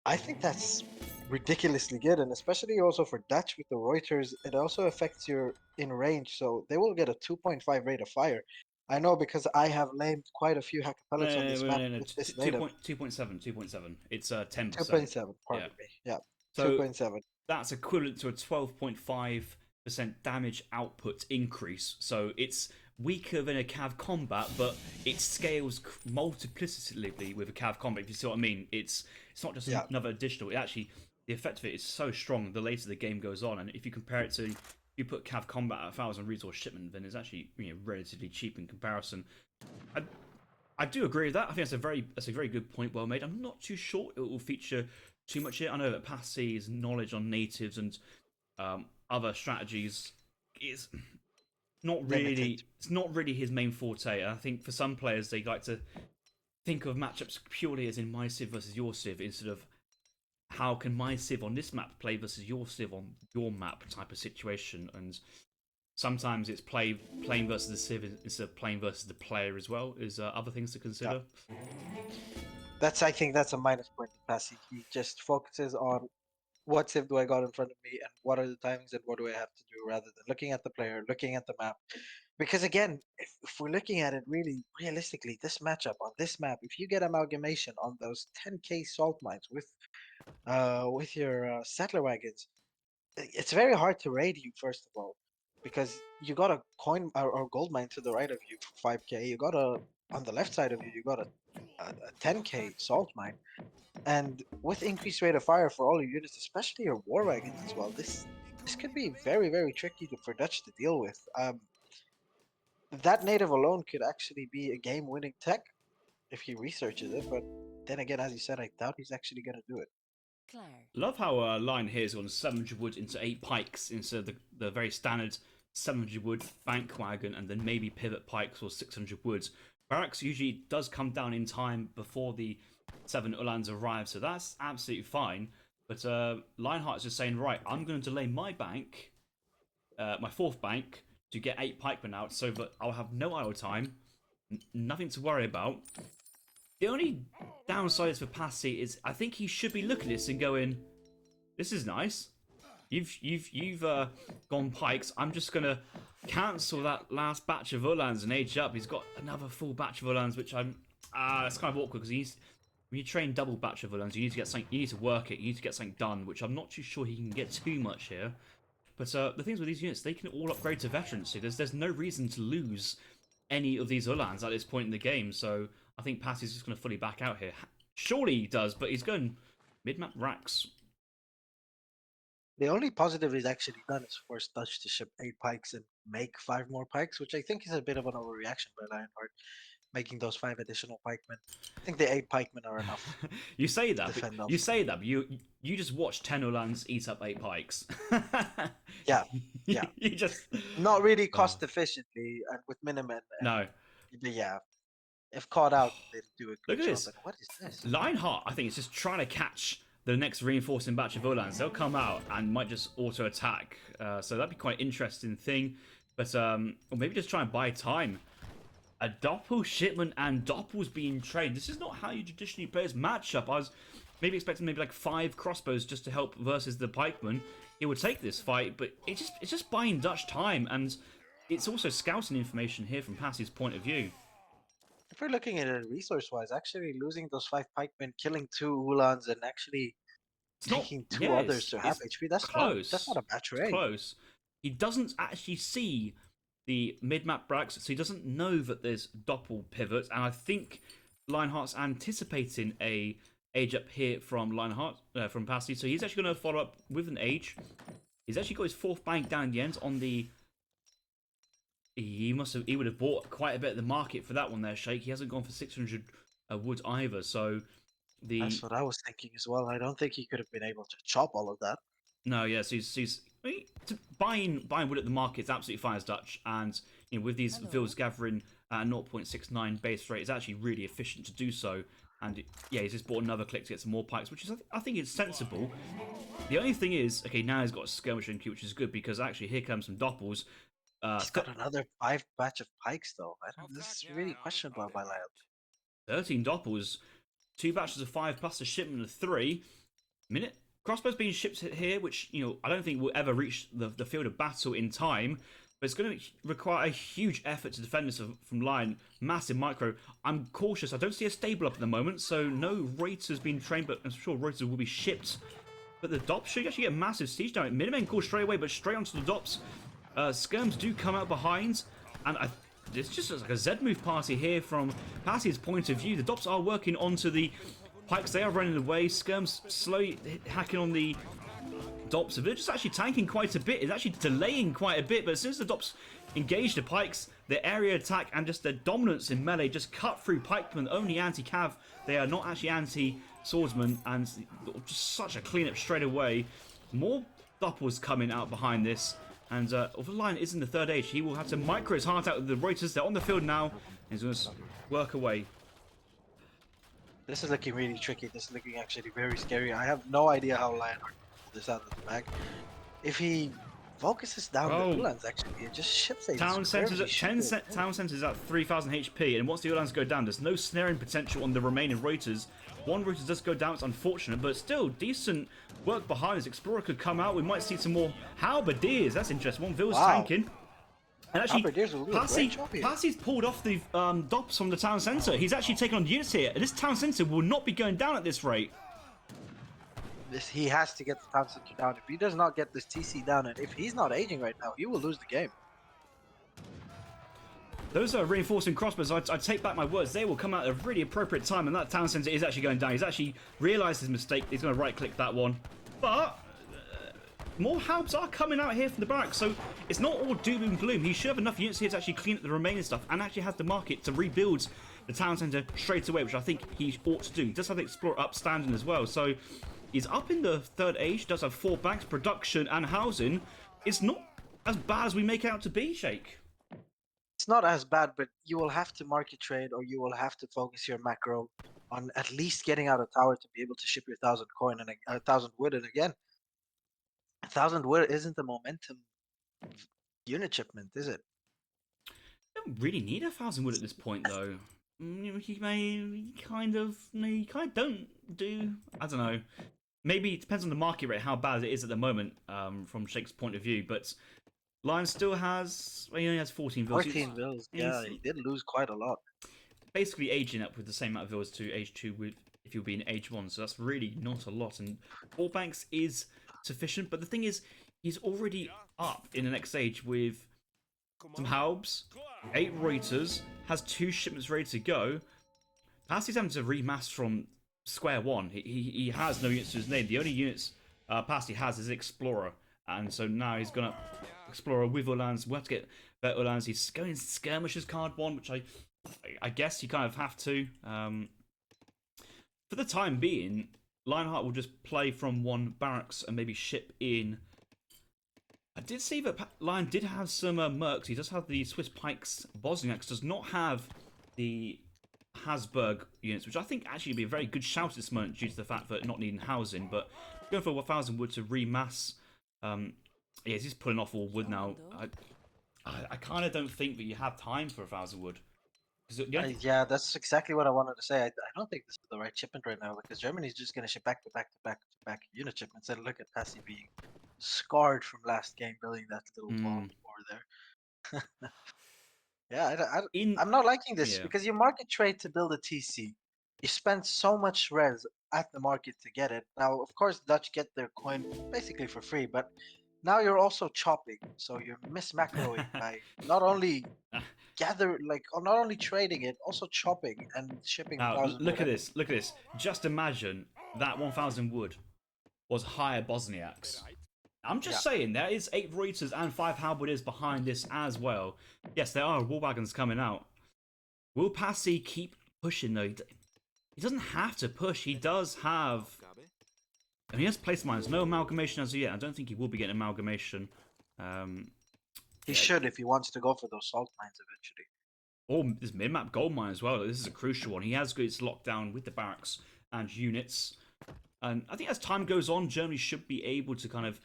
I think that's ridiculously good. And especially also for Dutch with the Reuters, it also affects your in range. So they will get a 2.5 rate of fire. I know because I have lamed quite a few hack pellets on this map No. with this 2 native. 2.7, 2.7. It's 10%. 2.7, Yeah. pardon me. Yeah, So 2.7. that's equivalent to a 12.5% damage output increase. So it's weaker than a cav combat, but it scales multiplicatively with a cav combat. If you see what I mean, it's not just Yeah. another additional. It actually, the effect of it is so strong the later the game goes on, and if you compare it to, if you put cav combat at 1,000 resource shipment, then it's actually relatively cheap in comparison. I, I do agree with that. I think that's a very good point, well made. I'm not too sure it will feature too much here. I know that Passi's knowledge on natives and other strategies is not Limited. really it's not really his main forte. I think for some players they like to think of matchups purely as in my civ versus your civ instead of how can my civ on this map play versus your civ on your map type of situation. And sometimes it's playing versus the civ instead of playing versus the player as well. Is other things to Yeah. consider. I think that's a minus point to Passy. He just focuses on what civ do I got in front of me and what are the timings and what do I have to do rather than looking at the player, looking at the map. Because again, if we're looking at it really realistically, this matchup on this map, if you get amalgamation on those 10k salt mines with your settler wagons, it's very hard to raid you first of all, because you got a coin or gold mine to the right of you for 5k. You got a on the left side of you, you got a 10k salt mine, and with increased rate of fire for all your units, especially your war wagons as well, this could be very tricky for Dutch to deal with. That native alone could actually be a game-winning tech if he researches it, but then again, as you said, I doubt he's actually gonna do it. Love how Line here has gone 700 wood into 8 pikes instead of the very standard 700 wood bank wagon and then maybe pivot pikes or 600 wood. Barracks usually does come down in time before the 7 Ulans arrive, so that's absolutely fine. But Lionheart's just saying, right, I'm going to delay my bank, my 4th bank, to get 8 pikemen out so that I'll have no idle time, nothing to worry about. The only downside for Passi is I think he should be looking at this and going, "This is nice. You've gone pikes. I'm just gonna cancel that last batch of Ulans and age up. He's got another full batch of Ulans, which I'm it's kind of awkward because when you train double batch of Ulans, you need to get something. You need to work it. You need to get something done, which I'm not too sure he can get too much here. But the things with these units, they can all upgrade to veterancy. There's no reason to lose any of these Ulans at this point in the game. So I think Passi's just going to fully back out here. Surely he does, but he's going mid-map racks. The only positive he's actually done is force Dutch to ship 8 pikes and make 5 more pikes, which I think is a bit of an overreaction by Lionheart, making those 5 additional pikemen. I think the 8 pikemen are enough You say to that, but defend off. you just watch 10 Ulans eat up 8 pikes. Yeah, yeah. You just Not really cost efficiently and with Miniman. no. But yeah, if caught out, they do a Look good at job. this. And what is this? Lionheart, I think, is just trying to catch the next reinforcing batch of Ulans. They'll come out and might just auto attack. So that'd be quite an interesting thing. But or maybe just try and buy time. A Doppel shipment and Doppel's being trained. This is not how you traditionally play this matchup. I was maybe expecting maybe like 5 crossbows just to help versus the pikeman. It would take this fight, but it's just buying Dutch time, and it's also scouting information here from Passi's point of view. If we're looking at it resource-wise, actually losing those 5 pikemen, killing 2 Ulans, and actually It's not. taking 2 Yeah, others to half it's HP, that's close. not a bad It's trade. close. He doesn't actually see the mid-map bracks, so he doesn't know that there's Doppel pivots, and I think Lionheart's anticipating a age up here from Lionheart from Passi, so he's actually going to follow up with an age. He's actually got his 4th bank down in the end on the He would have bought quite a bit of the market for that one there, Shake. He hasn't gone for 600 wood either. So That's what I was thinking as well. I don't think he could have been able to chop all of that. No, yeah, so he's buying wood at the market is absolutely fine as Dutch, and with these vills gathering at 0.69 base rate, it's actually really efficient to do so. And yeah, he's just bought another click to get some more pikes, which is I think it's sensible. The only thing is, okay, now he's got a skirmisher in queue, which is good because actually here comes some doppels. He's got another 5 batch of pikes though. This is really questionable by layout. 13 doppels, 2 batches of 5 plus a shipment of 3. Minute crossbows being shipped here, which I don't think will ever reach the field of battle in time. But it's going to require a huge effort to defend this from line. Massive micro. I'm cautious. I don't see a stable up at the moment, so no Reuters being trained, but I'm sure Reuters will be shipped. But the Dops should actually get massive siege down. Minimen call straight away, but straight onto the Dops. Skirms do come out behind, and it's just like a Z move party here from Passi's point of view. The Dops are working onto the pikes. They are running away. Skirms slowly hacking on the Dops. They're just actually tanking quite a bit. It's actually delaying quite a bit, but as soon as the Dops engage the pikes, their area attack and just their dominance in melee just cut through pikemen. Only anti-cav. They are not actually anti-swordsman, and just such a cleanup straight away. More Doppels coming out behind this. And although Lion is in the third age, he will have to micro his heart out with the Reuters. They're on the field now. He's going to work away. This is looking really tricky. This is looking actually very scary. I have no idea how Lionheart pulled this out of the bag. If he focuses down the Ulans, actually, it just ships it. Town centers at 10 town centers at 3,000 HP, and once the Ulans go down, there's no snaring potential on the remaining Reuters. One Reuters does go down, it's unfortunate, but still decent work behind this. Explorer could come out. We might see some more halberdiers. That's interesting. One Vill's tanking. And actually, Passi's pulled off the Dops from the town centre. He's actually taken on units here. This town centre will not be going down at this rate. He has to get the town centre down. If he does not get this TC down, and if he's not aging right now, he will lose the game. Those are reinforcing crossbows. I take back my words. They will come out at a really appropriate time, and that town centre is actually going down. He's actually realised his mistake. He's going to right-click that one. But more halbs are coming out here from the barracks, so it's not all doom and gloom. He should have enough units here to actually clean up the remaining stuff and actually has the market to rebuild the town centre straight away, which I think he ought to do. He does have the Explorer upstanding as well, so he's up in the third age, does have 4 banks, production and housing. It's not as bad as we make it out to be, Shake. It's not as bad, but you will have to market trade, or you will have to focus your macro on at least getting out a tower to be able to ship your 1,000 coin and 1,000 wood. And again, 1,000 wood isn't the momentum unit shipment, is it? You don't really need 1,000 wood at this point, though. You kind of don't do. I don't know. Maybe it depends on the market rate, how bad it is at the moment, from Shake's point of view. But Lion still has. Well, he only has 14 vills. 14 vills. Yeah, he did lose quite a lot. Basically, aging up with the same amount of vills to age 2 with if you'll be in age 1. So that's really not a lot. And 4 banks is sufficient. But the thing is, he's already up in the next age with some halbs, 8 Reuters, has 2 shipments ready to go. Passi's having to remass from square one. He has no units to his name. The only units Passi has is Explorer. And so now he's going to Explorer with Ulans. We'll have to get better Ulans. He's going Skirmishers card 1, which I guess you kind of have to. For the time being, Lionheart will just play from 1 barracks and maybe ship in. I did see that Lion did have some mercs. He does have the Swiss Pikes. Bosniaks does not have the Hasburg units, which I think actually would be a very good shout at this moment due to the fact that not needing housing. But going for 1,000 wood to remass. Yeah, he's just pulling off all wood now. I kind of don't think that you have time for 1,000 wood. Yeah, that's exactly what I wanted to say. I don't think this is the right shipment right now, because Germany's just going to ship back to back to back to back unit shipments. And look at Passi being scarred from last game, building that little bomb over there. Yeah, I'm not liking this because you market trade to build a TC. You spend so much res at the market to get it. Now, of course, Dutch get their coin basically for free, but now you're also chopping. So you're mismacroing by not only not only trading it, also chopping and shipping. Now, look at this. Look at this. Just imagine that 1,000 wood was higher Bosniaks. I'm just saying, there is 8 Reuters and 5 Halberdiers behind this as well. Yes, there are war wagons coming out. Will Passi keep pushing though? He doesn't have to push. He does have... And he has place mines. No amalgamation as of yet. I don't think he will be getting amalgamation. He should if he wants to go for those salt mines eventually. Or this mid-map gold mine as well. This is a crucial one. He has got its lockdown with the barracks and units. And I think as time goes on, Germany should be able to kind of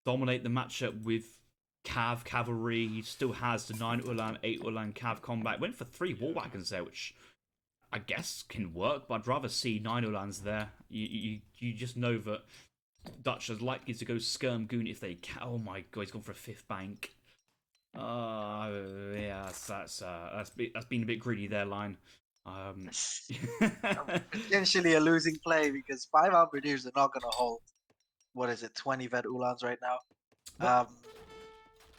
dominate the matchup with cavalry. He still has the 9 Ulan, 8 Ulan Cav combat. Went for 3 war wagons there, which I guess can work, but I'd rather see 9 Ulans there. You just know that Dutch is likely to go Skirm Goon if they can. Oh my god, he's gone for a 5th bank. Yeah, that's been a bit greedy there, Line. Potentially a losing play because 5 Halberdiers are not going to hold. What is it, 20 Vet Ulans right now?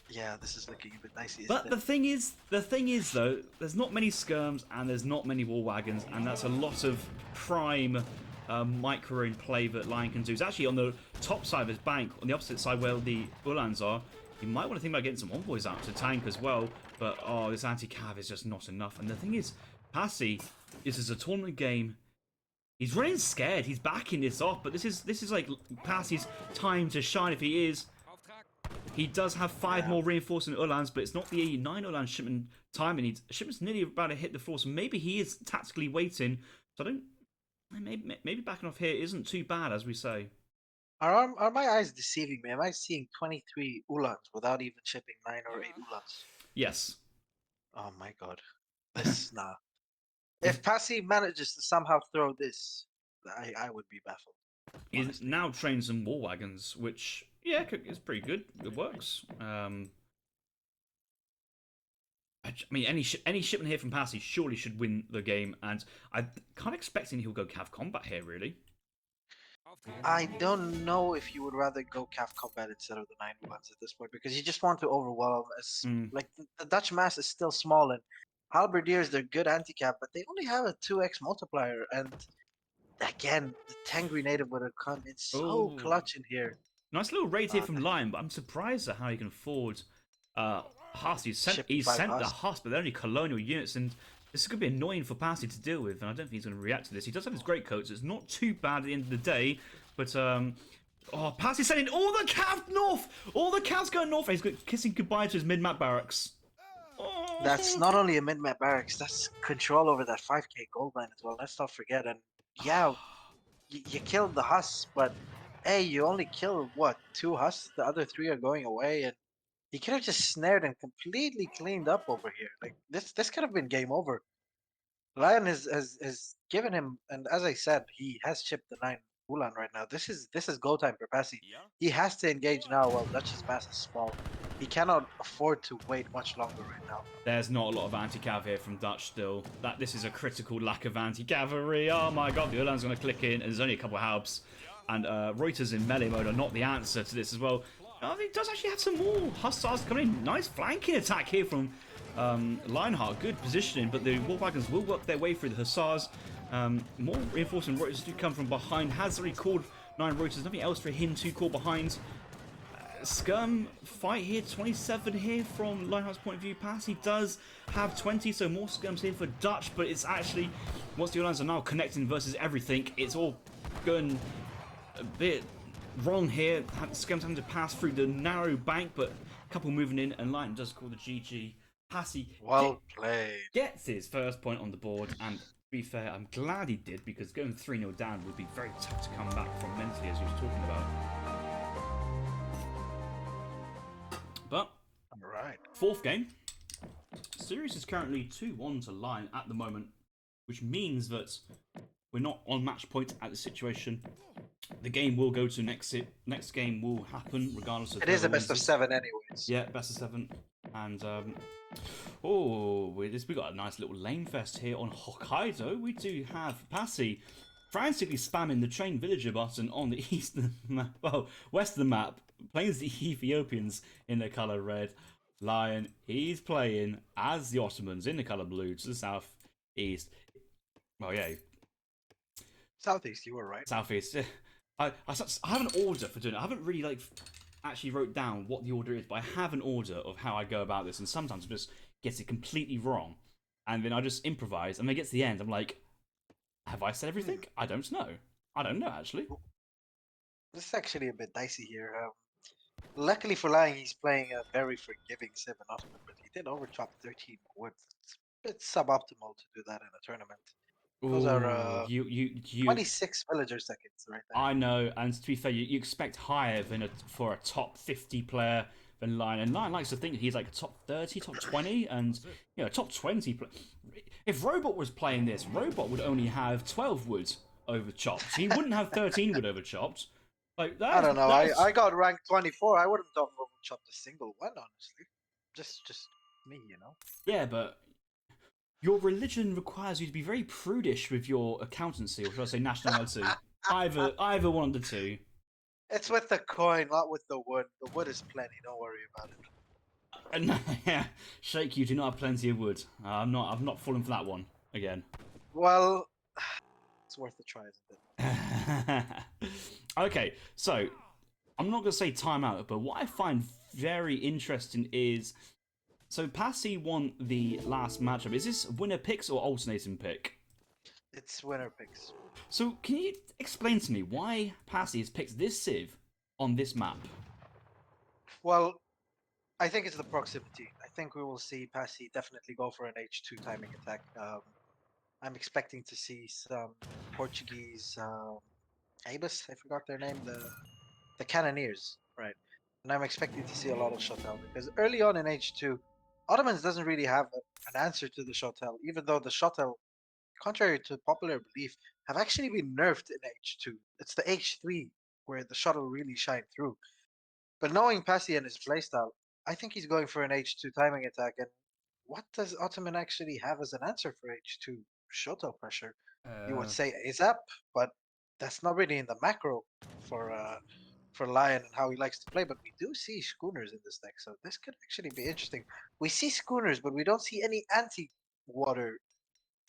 Yeah, this is looking a bit dicey. But the thing is though, there's not many skirms and there's not many war wagons, and that's a lot of prime micro in play that Lion can do. It's actually on the top side of his bank, on the opposite side where the Ulans are. You might want to think about getting some envoys out to tank as well, but this anti-cav is just not enough. And the thing is, Passi, this is a tournament game. He's running scared. He's backing this off, but this is like Passi's time to shine if he is. He does have 5 more reinforcing Ulans, but it's not the 9 Ulan shipment time. And shipment's nearly about to hit the floor, so maybe he is tactically waiting. So I don't. Maybe backing off here isn't too bad, as we say. Are my eyes deceiving me? Am I seeing 23 Ulans without even shipping 9 or 8 Ulans? Yes. Oh my god. This, nah. If Passi manages to somehow throw this, I would be baffled. He's now trained some war wagons, which, yeah, is pretty good. It works. I mean, any shipment here from Passi surely should win the game, and I'm kind of expecting he'll go Cav Combat here, really. I don't know if you would rather go Cav Combat instead of the 9 Ulans at this point, because you just want to overwhelm. Like, the Dutch mass is still small, and Halberdiers, they're good anti-cav, but they only have a 2x multiplier, and again, the Tangri native would have come in so clutch in here. Nice little raid here from Lion, but I'm surprised at how he can afford Husk. He's sent the Husk, but they're only colonial units, and this is going to be annoying for Passi to deal with, and I don't think he's going to react to this. He does have his great coats, so it's not too bad at the end of the day, but Passi's sending all the Cav north! All the Cavs going north, and he's kissing goodbye to his mid-map barracks. That's not only a mid-map barracks, that's control over that 5k gold mine as well. Let's not forget. And yeah, you killed the Husks, but hey, you only killed what, 2 Husks? The other 3 are going away, and he could have just snared and completely cleaned up over here. Like this could have been game over. Lion has given him, and as I said, he has shipped the 9 Ulan right now. This is go time for Passi. He has to engage now while Dutch's mass is small. He cannot afford to wait much longer right now. There's not a lot of anti-cav here from Dutch still. This is a critical lack of anti-cavalry. Oh my god, the Ulan's going to click in, and there's only a couple of Halbs. And Reuters in melee mode are not the answer to this as well. He does actually have some more Hussars coming in. Nice flanking attack here from Lionheart. Good positioning, but the war wagons will work their way through the Hussars. More reinforcing Reuters do come from behind. Has already called 9 Reuters. Nothing else for him to call behind. Scum fight here, 27 here from Lionheart's point of view. Passi does have 20, so more Scums here for Dutch, but it's actually, once the Alliance are now connecting versus everything, it's all going a bit wrong here. Scums having to pass through the narrow bank, but a couple moving in, and Lion does call the GG. Passi gets his first point on the board, and to be fair, I'm glad he did, because going 3-0 down would be very tough to come back from mentally, as he was talking about. But, alright. 4th game. Series is currently 2-1 to Lion at the moment, which means that we're not on match point at the situation. The game will go to next game will happen regardless of. It is a best of 7 anyways. Yeah, best of 7. And we got a nice little lane fest here on Hokkaido. We do have Passi frantically spamming the train villager button on the eastern map, western map, playing as the Ethiopians in the colour red. Lion, he's playing as the Ottomans in the colour blue to the southeast. Oh yeah. Southeast, you were right. Southeast. I have an order for doing it. I haven't really actually wrote down what the order is, but I have an order of how I go about this, and sometimes I just get it completely wrong, and then I just improvise, and when it gets to the end, I'm like, have I said everything? I don't know. I don't know actually. This is actually a bit dicey here. Luckily for Lion, he's playing a very forgiving Civ and Osman, but he did overchop 13 wood. It's a bit suboptimal to do that in a tournament. Those are Ooh, you 26 villager seconds right there. I know, and to be fair, you expect higher than for a top 50 player than Lion. And Lion likes to think he's like a top 30, top 20, and top 20. If Robot was playing this, Robot would only have 12 wood over chopped. He wouldn't have 13 wood over chopped. Like I don't know. that's I got ranked 24. I wouldn't have overchopped a single one, honestly. Just me, you know. yeah, but your religion requires you to be very prudish with your accountancy, or should I say nationality? Either one of the two. It's with the coin, not with the wood. The wood is plenty. Don't worry about it. Yeah, Shake, you do not have plenty of wood. I'm not falling for that one again. Well, it's worth a try, isn't it? Okay, so I'm not gonna say timeout, but what I find very interesting is so Passi won the last matchup. Is this winner picks or alternating pick? It's winner picks. So can you explain to me why Passi has picked this Civ on this map? Well, I think it's the proximity. I think we will see Passi definitely go for an H2 timing attack. I'm expecting to see some Portuguese Abus, I forgot their name, the Cannoneers, right? And I'm expecting to see a lot of Shotel because early on in H2, Ottomans doesn't really have an answer to the Shotel, even though the Shotel, contrary to popular belief, have actually been nerfed in H2. It's the H3 where the shuttle really shine through. But knowing Passi and his playstyle, I think he's going for an H2 timing attack. And what does Ottoman actually have as an answer for H2 shuttle pressure? You would Uh, say ASAP, but that's not really in the macro for Lion and how he likes to play. But we do see schooners in this deck, so this could actually be interesting. We see schooners, but we don't see any anti-water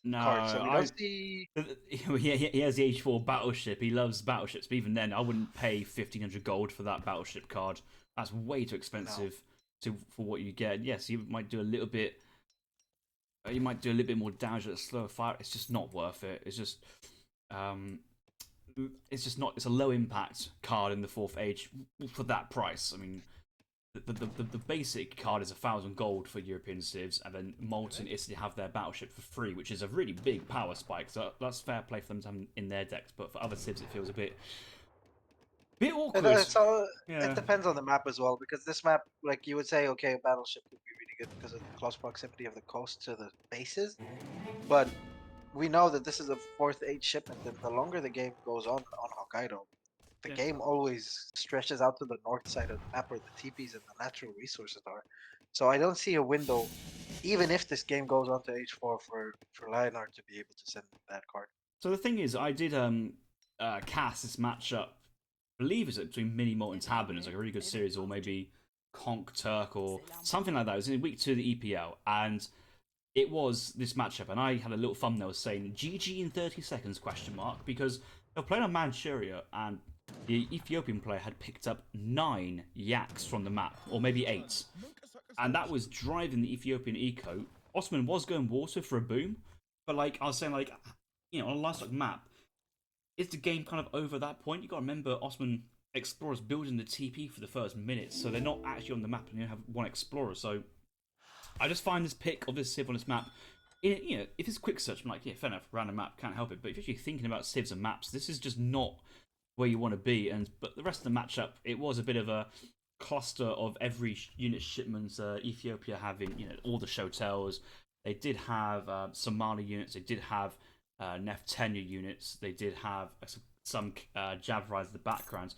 no, cards. So we don't see. he has the H4 battleship. He loves battleships, but even then, I wouldn't pay 1,500 gold for that battleship card. That's way too expensive for what you get. Yes, you might do a little bit. You might do a little bit more damage at a slower fire. It's just not worth it. Um, it's just not. It's a low impact card in the fourth age for that price. I mean, the basic card is 1,000 gold for European civs, and then Molten Italy have their battleship for free, which is a really big power spike. So that's fair play for them to have in their decks. But for other civs, it feels a bit awkward. So it Yeah. depends on the map as well, because this map, like you would say, okay, a battleship would be really good because of the close proximity of the coast to the bases. But we know that this is a fourth age shipment, and the longer the game goes on Hokkaido, the Yeah. game always stretches out to the north side of the map where the TPs and the natural resources are. So I don't see a window, even if this game goes on to H4 for Lionheart to be able to send that card. So the thing is, I did cast this matchup. I believe it's between Mini Malt and Tabern. It's like a really good series, or maybe Conk Turk or something like that. It was in week 2 of the EPL, and it was this matchup, and I had a little thumbnail saying "GG in 30 seconds?" because they were playing on Manchuria, and the Ethiopian player had picked up 9 yaks from the map, or maybe 8, and that was driving the Ethiopian eco. Osman was going water for a boom, but like I was saying, like on a livestock map, is the game kind of over at that point? You got to remember, Osman explorers building the TP for the first minute, so they're not actually on the map, and you have one explorer. So I just find this pick of this Civ on this map. If it's quick search, I'm like, yeah, fair enough, random map, can't help it. But if you're actually thinking about Civs and maps, this is just not where you want to be. But the rest of the matchup, it was a bit of a cluster of every unit shipments. Ethiopia having all the Shotels. They did have Somali units. They did have Nef tenure units. They did have some Javrides in the background.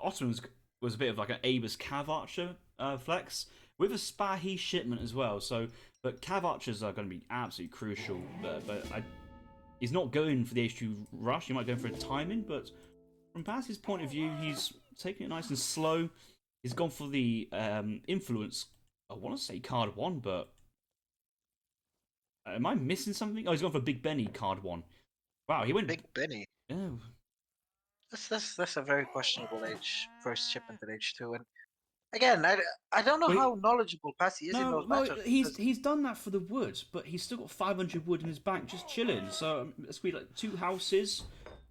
Ottoman was a bit of like an Abus Cav Archer flex with a Spahi shipment as well. So, but Cav Archers are going to be absolutely crucial. He's not going for the H2 rush. He might go for a timing, but from Passi's point of view, he's taking it nice and slow. He's gone for the influence. I want to say card 1, but am I missing something? Oh, he's gone for Big Benny card 1. Wow, he went Big Benny. Oh, That's a very questionable age first shipment at H2, and again, I don't know Wait, how knowledgeable Passi is in no, those well, matchups because he's done that for the wood, but he's still got 500 wood in his bank, just chilling. So let's be like 2 houses,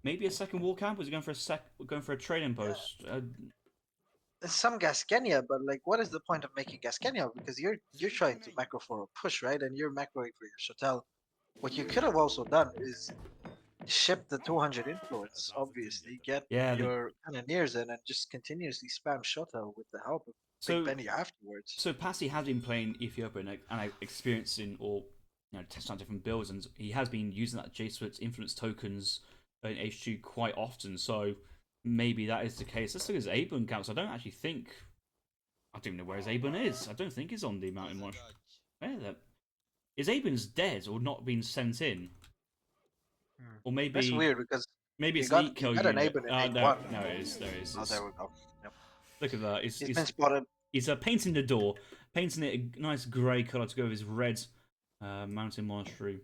maybe a second wall camp. Was he going for a trading post? there's some Gaskenia, but like, what is the point of making Gaskenia? Because you're trying to macro for a push, right? And you're macroing for your Shotel. What you could have also done is ship the 200 influence, obviously, get Yeah. your cannoneers in, and just continuously spam Shotel with the help of Big So Benny afterwards. so Passi has been playing Ethiopia and experiencing or testing out different builds, and he has been using that J-Split's influence tokens in H2 quite often. So maybe that is the case. Let's look at his Abun counts. I don't even know where his Abun is. I don't think he's on the Mountain Marsh. Where that? His Abun's dead or not been sent in, or That's maybe weird because it's an eco you got an unit. Aben in No, H1. no, it is. There it is. Oh, there we go. Yep. Look at that. He's been spotted. He's painting the door, painting it a nice grey colour to go with his red mountain monastery.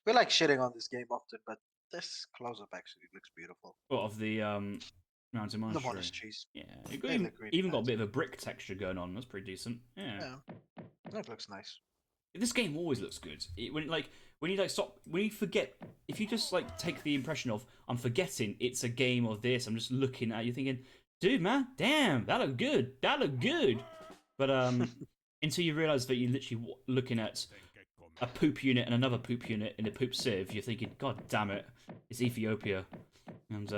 We like shitting on this game often, but this close-up actually looks beautiful. Well, of the mountain The monastery. monasteries. Yeah, They look really even got a nice. bit of a brick texture going on. That's pretty decent. Yeah. Yeah, that looks nice. This game always looks good. When you forget, if you just like take the impression of I'm forgetting it's a game of this, I'm just looking at you thinking, dude, man, damn, that looked good. That looked good. But until you realise that you're literally looking at a poop unit and another poop unit in a poop sieve, you're thinking, God damn it, it's Ethiopia. And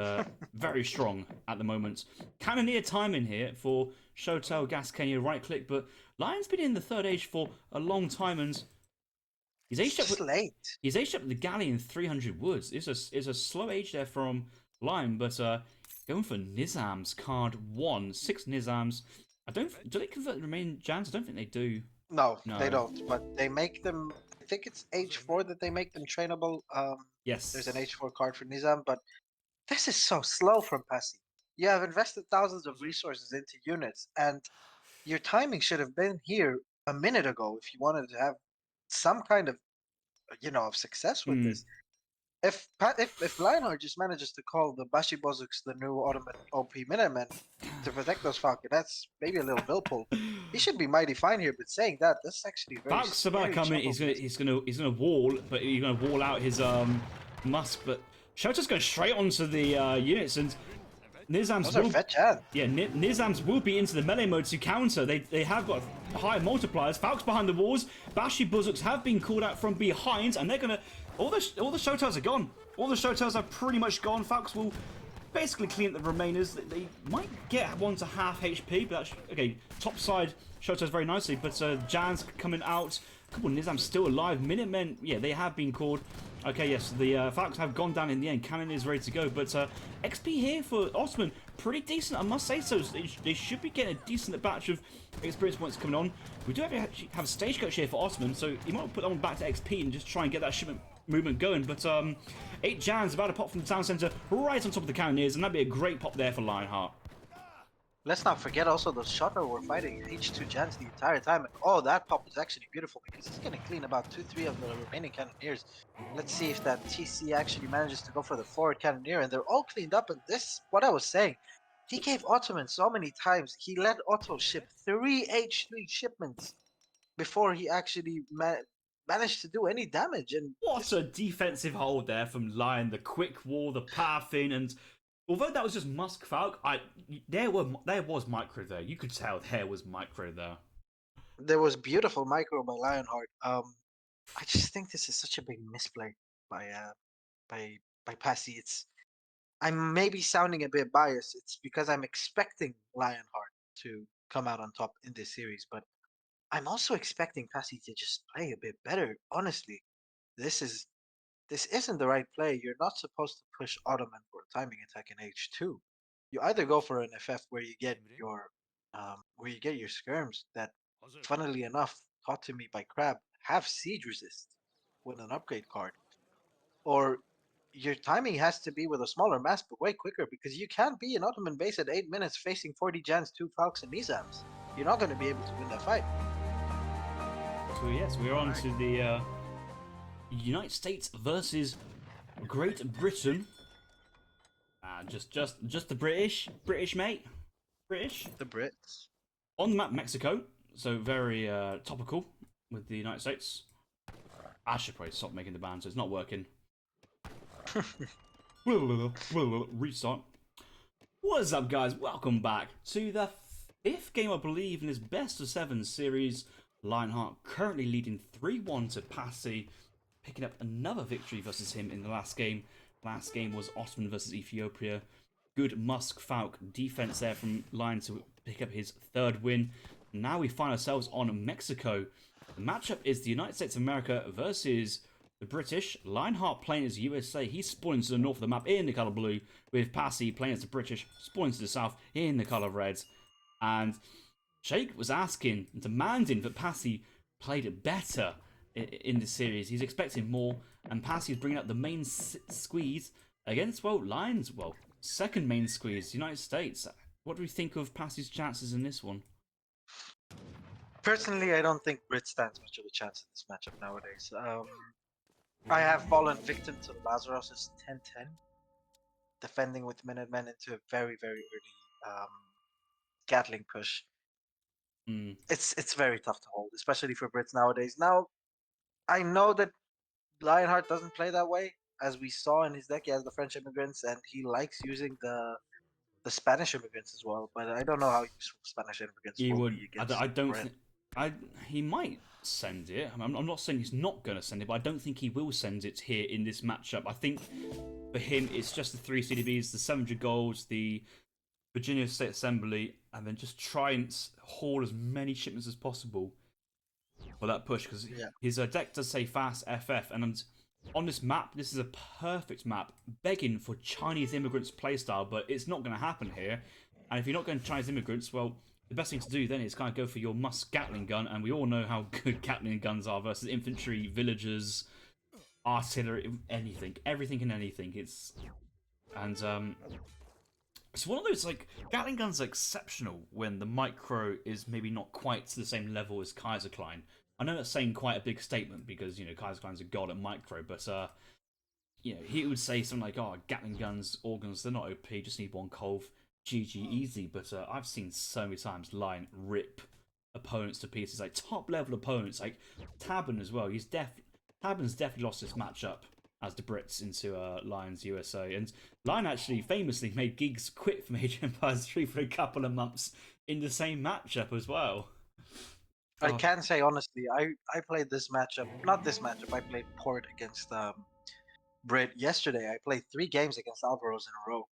very strong at the moment. Cannoneer timing here for Shotel, Gas Kenya, right click, but Lion's been in the third age for a long time, and he's aged up. Late. He's aged up with the galley in 300 woods. It's a slow age there from Lion, but going for Nizam's card 1, 6 Nizams. Do they convert the remaining Jans? I don't think they do. No, No. they don't. But they make them. I think it's H4 that they make them trainable. Yes. There's an H4 card for Nizam, but this is so slow from Passi. You have invested thousands of resources into units, and your timing should have been here a minute ago if you wanted to have some kind of, of success with this. If Lionheart just manages to call the Bashi Bozuks the new Ottoman OP Minutemen to protect those Falcon, that's maybe a little bill pull. He should be mighty fine here, but saying that, that's actually very. Falk's about to come in. He's gonna wall, but he's gonna wall out his Musk. But Shota's going straight onto the units, and Nizam's Those are fetch hands. Yeah, Nizam's will be into the melee mode to counter. They have got high multipliers. Falk's behind the walls. Bashi Buzuks have been called out from behind, and they're gonna. All the Shotels are gone. All the Shotels are pretty much gone. Falks will basically clean up the remainers. They might get one to half HP, but that's okay. Top side Shotels very nicely, but Jan's coming out. A couple of Nizam's still alive. Minutemen, yeah, they have been called. Okay, yes, the Falcons have gone down in the end. Cannon is ready to go, but XP here for Ottoman, pretty decent, I must say so. They should be getting a decent batch of experience points coming on. We do actually have a stagecoach here for Ottoman, so you might put that one back to XP and just try and get that shipment movement going. But 8 Jans about to pop from the town centre right on top of the Cannoneers, and that'd be a great pop there for Lionheart. Let's not forget also the Shotter were fighting H2 Jans the entire time. And oh, that pop was actually beautiful because he's going to clean about 2-3 of the remaining Cannoneers. Let's see if that TC actually manages to go for the forward Cannoneer. And they're all cleaned up. And this, what I was saying, he gave Ottoman so many times. He let Otto ship 3 H3 shipments before he actually managed to do any damage. And what a defensive hold there from Lion. The quick wall, the pathing, and although that was just Musk Falk, there was micro there. You could tell there was micro there. There was beautiful micro by Lionheart. I just think this is such a big misplay by Passi. I'm maybe sounding a bit biased. It's because I'm expecting Lionheart to come out on top in this series, but I'm also expecting Passi to just play a bit better. Honestly, this isn't the right play. You're not supposed to push Ottoman for a timing attack in H2. You either go for an FF where you get your skirms that, funnily enough, taught to me by Crab, have siege resist with an upgrade card, or your timing has to be with a smaller mass but way quicker because you can't be an Ottoman base at 8 minutes facing 40 Jans, 2 Falcons, and Nizams. You're not going to be able to win that fight. So yes, we're on to the United States versus Great Britain. Nah, just the British mate, British. The Brits. On the map, Mexico, so very topical with the United States. I should probably stop making the band, so it's not working. Restart. What is up, guys? Welcome back to the 5th game, I believe, in this best of 7 series. Lionheart currently leading 3-1 to Passi, picking up another victory versus him in the last game. Last game was Ottoman versus Ethiopia. Good Musk Falk defense there from Lion to pick up his 3rd win. Now we find ourselves on Mexico. The matchup is the United States of America versus the British. Lionheart playing as USA. He's spawning to the north of the map in the colour blue, with Passi playing as the British, spawning to the south in the colour red. And Shake was asking, demanding that Passi played it better in this series. He's expecting more, and Passi is bringing up the main squeeze against, well, Lions, well, second main squeeze, United States. What do we think of Passi's chances in this one? Personally, I don't think Brit stands much of a chance in this matchup nowadays. I have fallen victim to Lazarus's 10-10, defending with Minutemen into a very, very early Gatling push. It's very tough to hold, especially for Brits nowadays. Now, I know that Lionheart doesn't play that way, as we saw in his deck. He has the French immigrants, and he likes using the Spanish immigrants as well. But I don't know how useful Spanish immigrants He will would. be against I don't Brit. think. He might send it. I'm not saying he's not going to send it, but I don't think he will send it here in this matchup. I think for him, it's just the 3 CDBs, the 700 golds, the Virginia State Assembly, and then just try and haul as many shipments as possible for that push, because his deck does say fast FF, and on this map, this is a perfect map, begging for Chinese immigrants playstyle, but it's not going to happen here. And if you're not going to Chinese immigrants, well, the best thing to do then is kind of go for your Musk Gatling gun, and we all know how good Gatling guns are versus infantry, villagers, artillery, anything, everything and anything. It's one of those, like, Gatling guns are exceptional when the micro is maybe not quite to the same level as Kaiserklein. I know that's saying quite a big statement because, you know, Kaiserklein's a god at micro, but, you know, he would say something like, oh, Gatling guns, organs, they're not OP, just need one Colv, GG, easy. But I've seen so many times Lion rip opponents to pieces, like top level opponents, like Tabin as well. Tabin's definitely lost this matchup as the Brits into Lions USA. And Lion actually famously made Giggs quit from Age of Empires 3 for a couple of months in the same matchup as well. I can say honestly, I played this matchup, not this matchup, I played Port against Brit yesterday. I played 3 games against Alvaros in a row.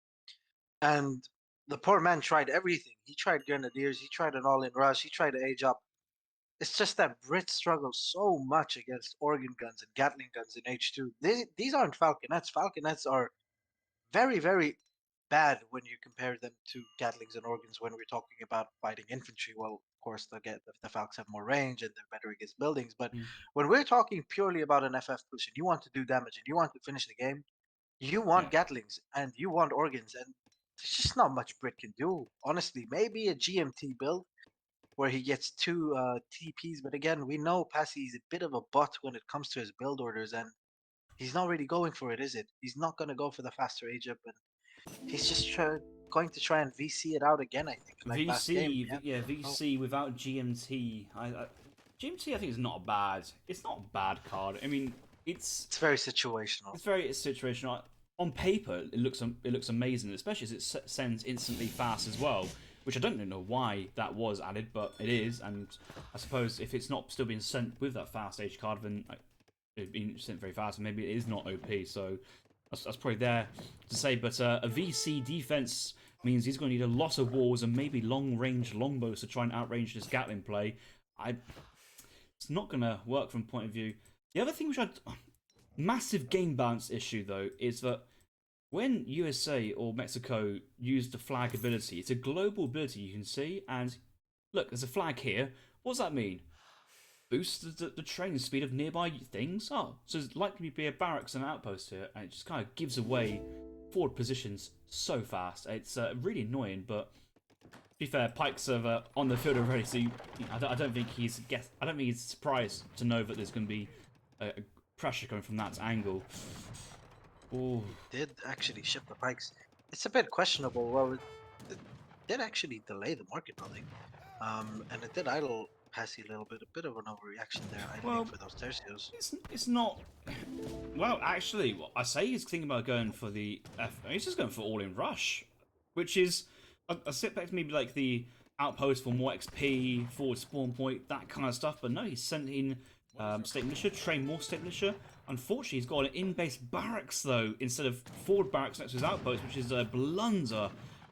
And the poor man tried everything. He tried Grenadiers, he tried an all-in rush, he tried to age up. It's just that Brits struggle so much against organ guns and Gatling guns in H2. These aren't Falconets. Falconets are very, very bad when you compare them to Gatlings and organs when we're talking about fighting infantry. Well, of course, the Falcons have more range and they're better against buildings. But when we're talking purely about an FF push and you want to do damage and you want to finish the game, you want Gatlings and you want organs. And there's just not much Brit can do. Honestly, maybe a GMT build where he gets 2 TPs. But again, we know Passi is a bit of a butt when it comes to his build orders. And he's not really going for it, is it? He's not going to go for the faster age up. And he's just going to try and VC it out again, I think. Like VC, last game. VC without GMT. GMT, I think, is not it's not a bad card. I mean, it's very situational. It's very situational. On paper, it looks amazing, especially as it sends instantly fast as well. Which I don't know why that was added, but it is. And I suppose if it's not still being sent with that fast age card, then it's being sent very fast, and maybe it is not OP. So that's probably there to say. But a VC defense means he's going to need a lot of walls and maybe long-range longbows to try and outrange this Gatling play. It's not going to work from point of view. The other thing which massive game balance issue, though, is that when USA or Mexico use the flag ability, it's a global ability you can see, and look, there's a flag here. What does that mean? Boosts the train speed of nearby things? Oh, so there's likely to be a barracks and an outpost here, and it just kind of gives away forward positions so fast. It's really annoying, but to be fair, Pikes are on the field already, so I don't think he's surprised to know that there's going to be a pressure coming from that angle. Ooh. Did actually ship the Pikes. it's a bit questionable. Well, it did actually delay the market building, and it did idle Passy a bit of an overreaction there, idling Well, for those tercios. it's not. Well, actually, what I say he's thinking about going for the he's just going for all-in rush, which is I sit back to maybe like the outpost for more XP, forward spawn point, that kind of stuff. But no, he's sent in state militia, train more state militia. Unfortunately, he's got an in-base barracks though instead of forward barracks next to his outpost, which is a blunder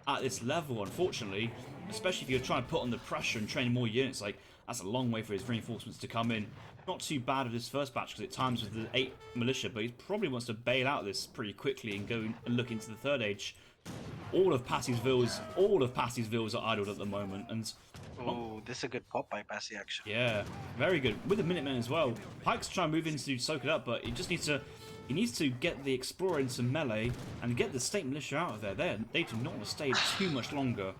at this level. Unfortunately, especially if you're trying to put on the pressure and train more units, like that's a long way for his reinforcements to come in. Not too bad of this first batch because it times with the 8 militia, but he probably wants to bail out this pretty quickly and go and look into the third age. All of Passy's villas are idled at the moment, and Oh, this is a good pop by Passy actually. yeah, very good with the Minutemen as well. Pike's trying to move in to soak it up, but he just needs to get the Explorer into melee and get the state militia out of there. They do not want to stay too much longer.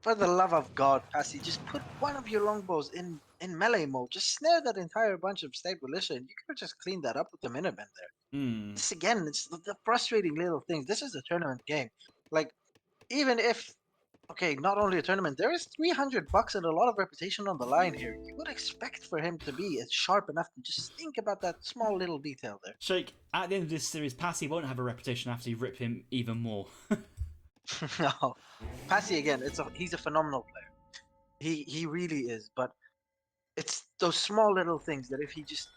For the love of God, Passy, just put one of your longbows in melee mode. Just snare that entire bunch of state militia, and you could have just cleaned that up with the Minutemen there. This again, it's the frustrating little things. This is a tournament game. Like, even if, okay, not only a tournament, there is $300 and a lot of reputation on the line here. You would expect for him to be sharp enough to just think about that small little detail there. Shake, at the end of this series, Passy won't have a reputation after you rip him even more. No, Passy again. He's a phenomenal player. He really is. But it's those small little things that if he just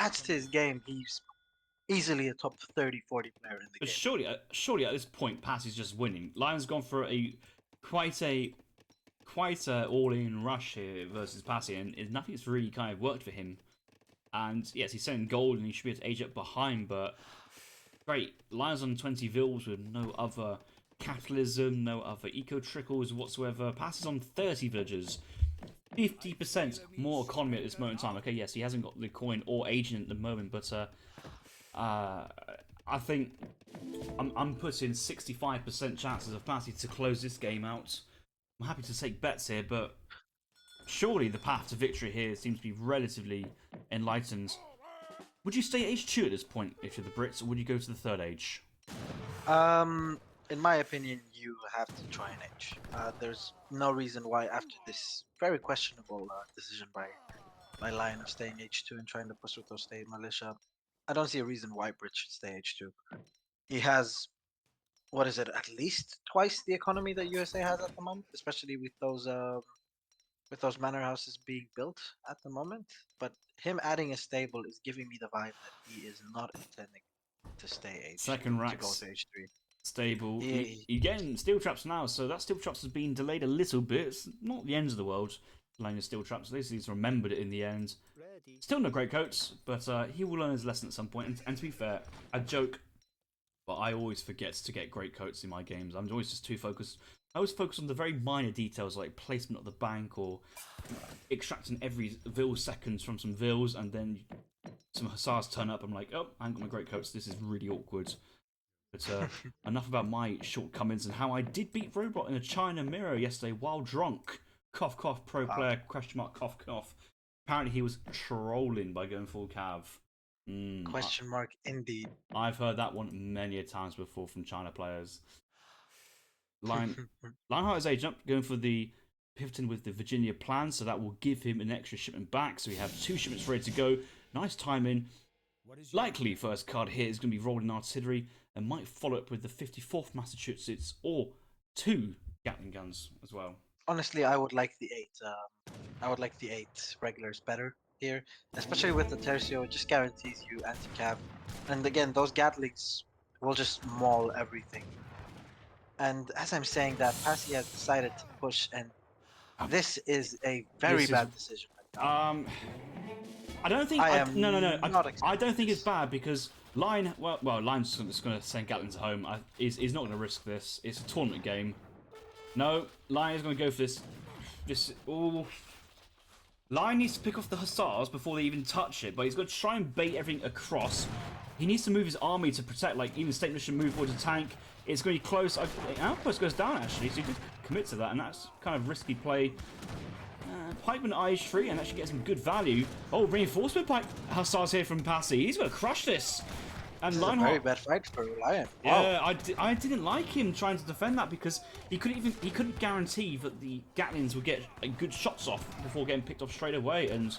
adds to his game, he's easily a top 30, 40 player in the But game. surely at this point, Passy's just winning. Lion's gone for quite a all-in rush here versus Passy, and nothing's really kind of worked for him. And yes, he's sending gold, and he should be able to age up behind. But great, Lion's on 20 vils with no other capitalism, no other eco trickles whatsoever. Passy's on 30 villagers. 50% more economy at this moment in time. Okay, yes, he hasn't got the coin or agent at the moment, but I think I'm putting 65% chances of Passi to close this game out. I'm happy to take bets here, but surely the path to victory here seems to be relatively enlightened. Would you stay H2 at this point if you're the Brits, or would you go to the third age? In my opinion, you have to try an H. There's no reason why after this very questionable decision by Lion of staying H2 and trying to push with those state militia, I don't see a reason why Brit should stay H2. He has, what is it, at least twice the economy that USA has at the moment, especially with those manor houses being built at the moment. But him adding a stable is giving me the vibe that he is not intending to stay H2, Second to go racks. to H3. Stable. You're getting steel traps now, so that steel traps has been delayed a little bit. It's not the end of the world, delaying the steel traps. At least he's remembered it in the end. Still no great coats, but he will learn his lesson at some point. And to be fair, I joke, but I always forget to get great coats in my games. I'm always just too focused. I always focus on the very minor details like placement of the bank or extracting every vil seconds from some vils, and then some hussars turn up. I'm like, oh, I haven't got my great coats. This is really awkward. But enough about my shortcomings and how I did beat Robot in a China mirror yesterday while drunk. Cough, cough, pro player, question mark, cough, cough. Apparently he was trolling by going full cav. Question mark, indeed. I've heard that one many a times before from China players. Lionheart is age up, going for the pivoting with the Virginia plan, so that will give him an extra shipment back. So we have 2 shipments ready to go. Nice timing. Likely first card here is going to be rolling artillery and might follow up with the 54th Massachusetts or 2 Gatling guns as well. Honestly, I would like the 8. I would like the 8 regulars better here, especially with the Tercio. It just guarantees you anti-cav, and again, those Gatlings will just maul everything. And as I'm saying that, Passi has decided to push, and this is a very bad decision. I don't think. No. I don't think it's bad because Lion. Well, Lion's just going to send Gatlins home. He's not going to risk this. It's a tournament game. No, Lion is going to go for this. Ooh. Lion needs to pick off the hussars before they even touch it, but he's going to try and bait everything across. He needs to move his army to protect, like even State Mission move towards a tank. It's going to be close. Outpost goes down actually, so he did commit to that, and that's kind of risky play. Pikeman IH3 and actually get some good value. Oh, reinforcement pike hussars here from Passi. He's going to crush this. And This is a very Lionheart, bad fight for Lion. Wow. yeah, I didn't like him trying to defend that because he couldn't guarantee that the Gatlings would get good shots off before getting picked off straight away. And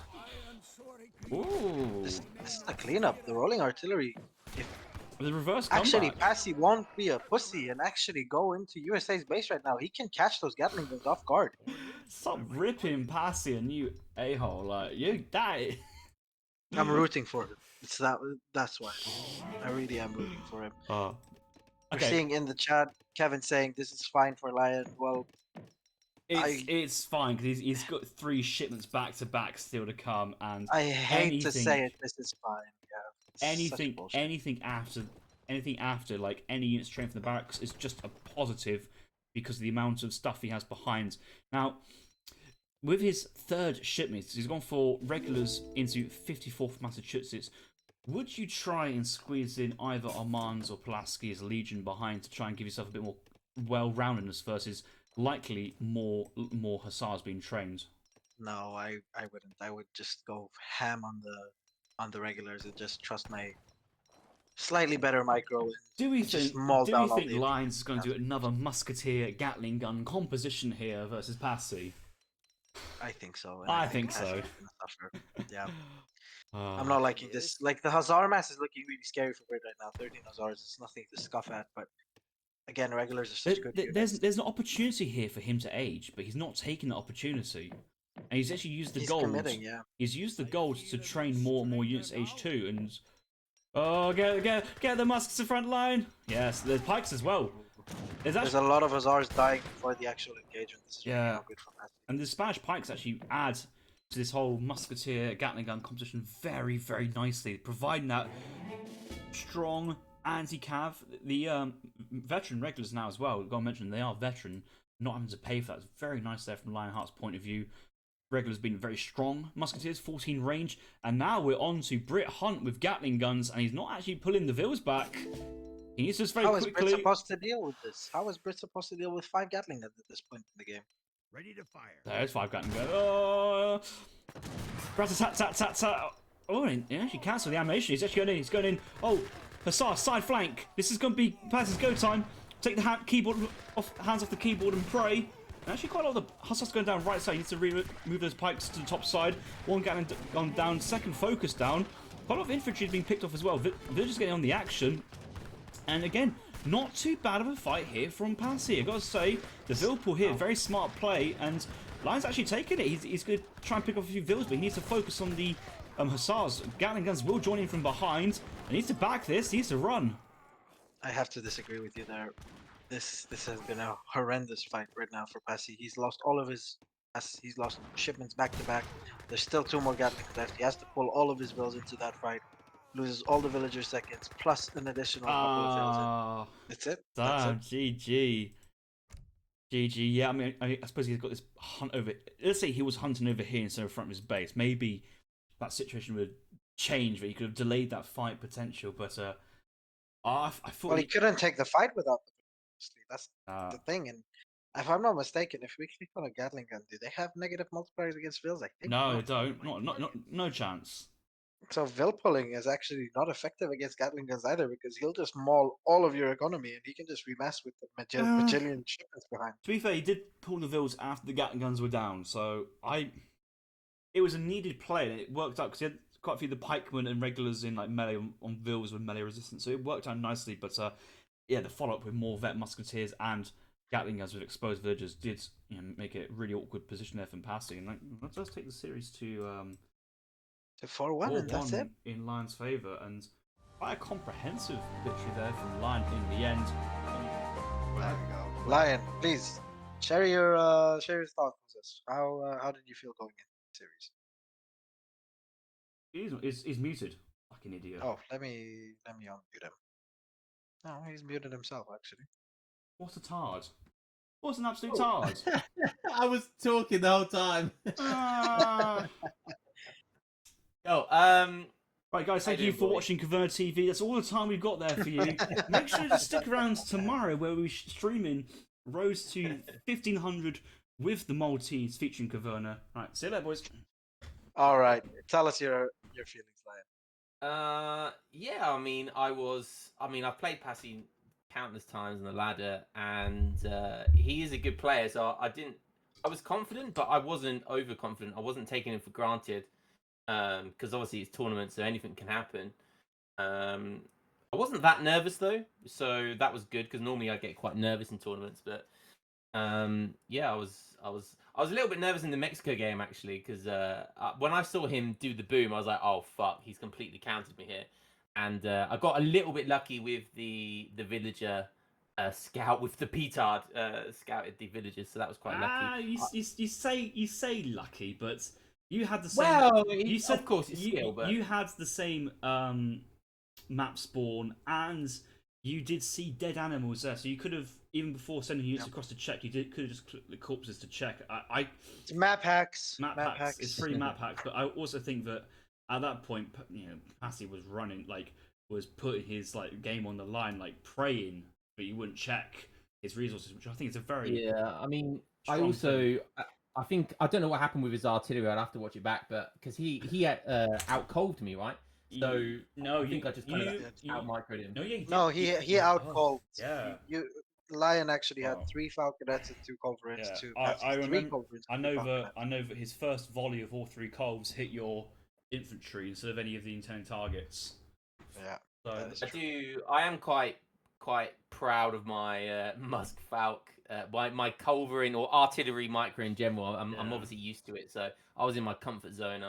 ooh, This is a cleanup. The rolling artillery. If the reverse actually comeback. Passy won't be a pussy and actually go into USA's base right now, he can catch those Gatling guns off guard. Stop ripping Passi, and you a-hole, like you die. I'm rooting for him. It's that's why. I really am rooting for him. Oh, We're okay. seeing in the chat Kevin saying this is fine for Lion. Well, It's fine because he's got 3 shipments back to back still to come, and I hate to say it, this is fine. Yeah. It's such bullshit. anything after like any units trained from the barracks is just a positive because of the amount of stuff he has behind. Now, with his 3rd shipment, he's gone for regulars into 54th Massachusetts. Would you try and squeeze in either Armand's or Pulaski as Legion behind to try and give yourself a bit more well-roundedness versus likely more Hussars being trained? No, I wouldn't. I would just go ham on the regulars and just trust my slightly better micro and Do we just think maul down all the Lions is going to do another Musketeer Gatling gun composition here versus Passy? I think so. And I think Passy so. is gonna suffer. Yeah. I'm not liking this. Like, the Hussar mass is looking really scary for Grid right now. 13 Hussars, it's nothing to scuff at, but again, regulars are such good units. There's an opportunity here for him to age, but he's not taking the opportunity. And he's actually used the He's gold. committing, yeah. He's used the gold to train more and more units age 2, and get the muskets in front line. Yes, there's pikes as well. There's a lot of Hussars dying before the actual engagement. This is really not good for Passy. And the Spanish pikes actually add to this whole Musketeer Gatling gun competition very, very nicely, providing that strong anti-cav. The veteran regulars now as well, we've got to mention they are veteran, not having to pay for that. It's very nice there from Lionheart's point of view. Regulars been very strong. Musketeers, 14 range. And now we're on to Brit Hunt with Gatling guns, and he's not actually pulling the Vils back. He needs to just very quickly... How is Brit supposed to deal with this? How is Brit supposed to deal with 5 Gatling guns at this point in the game? Ready to fire. There's 5 Gatling guns. Oh! Rat-a-tat-tat-tat-tat. Oh, he actually cancelled the animation. He's actually going in. He's going in. Oh, Hussar, side flank. This is going to be Pass's go time. Take the hands off the keyboard and pray. And actually, quite a lot of the Hussars going down right side. You need to move those pikes to the top side. One Gatling gone down. Second focus down. Quite a lot of infantry is being picked off as well. Villagers getting on the action. And again, not too bad of a fight here from Passi. I've got to say, the Vilpool here, very smart play. And Lion's actually taking it. He's going to try and pick off a few Vils, but he needs to focus on the Hussars. Gatling guns will join in from behind. He needs to back this. He needs to run. I have to disagree with you there. This has been a horrendous fight right now for Passy. He's lost all of his... He's lost shipments back to back. There's still 2 more Gatling left. He has to pull all of his Vils into that fight. Loses all the villager seconds, plus an additional couple of Vils. That's it. Damn, GG. GG, yeah, I mean, I suppose he's got this hunt over... Let's say he was hunting over here instead of front of his base. Maybe that situation would change, but he could have delayed that fight potential, but... I thought... Well, he couldn't take the fight without the... That's the thing, and if I'm not mistaken, if we click on a Gatling gun, do they have negative multipliers against Vils? I think no, not. they don't. No chance. So Vil pulling is actually not effective against Gatling guns either, because he'll just maul all of your economy, and he can just remass with the bajillion shipments behind. To be fair, he did pull the Vils after the Gatling guns were down, so it was a needed play, and it worked out because he had quite a few of the pikemen and regulars in like melee on Vils with melee resistance, so it worked out nicely. But yeah, the follow up with more vet musketeers and Gatling guns with exposed villagers did make it a really awkward position there from Passi. And let's take the series to 4-1, and that's it. In Lion's favour, and quite a comprehensive victory there from Lion in the end. There we go. Lion, please share your thoughts with us. How did you feel going in the series? He's muted. Fucking idiot. Oh, let me unmute him. No, he's muted himself actually. What a tard. What an absolute tard. I was talking the whole time. Right, guys, thank you for watching KavernaTV. That's all the time we've got there for you. Make sure to stick around tomorrow where we're streaming Road to 1500 with the Maltese featuring Kaverna. Right, see you later, boys. All right, tell us your feelings, Lion. Yeah, I mean, I've played Passi countless times on the ladder, and he is a good player. So I was confident, but I wasn't overconfident. I wasn't taking him for granted, because obviously it's tournament, so anything can happen. I wasn't that nervous though, so that was good because normally I get quite nervous in tournaments. But yeah, I was a little bit nervous in the Mexico game actually because when I saw him do the boom, I was like, oh fuck, he's completely countered me here, and I got a little bit lucky with the villager scout with the petard scouted the villagers, so that was quite lucky. You say lucky, but you had the same. Well, you said of course it's skill, but you had the same map spawn, and you did see dead animals there, so you could have, even before sending units across to check, could have just clicked the corpses to check. It's map hacks. Map hacks. It's free map hacks, but I also think that at that point, Passi was was putting his game on the line, praying that you wouldn't check his resources, which I think is a very I mean, I strong also thing. I think I don't know what happened with his artillery. I'd have to watch it back, but because he had out cold me, right? So I think I just kind of out microed him. No, he out called. Yeah. Lion actually had Wow. 3 Falconets and 2 Culverins. Yeah, To I Passi's 3 remember. Culverins. I know that his first volley of all 3 Culves hit your infantry instead of any of the intended targets. Yeah. So I am quite proud of my Musk Falk, my Culverin or artillery micro in general. I'm obviously used to it, so I was in my comfort zone.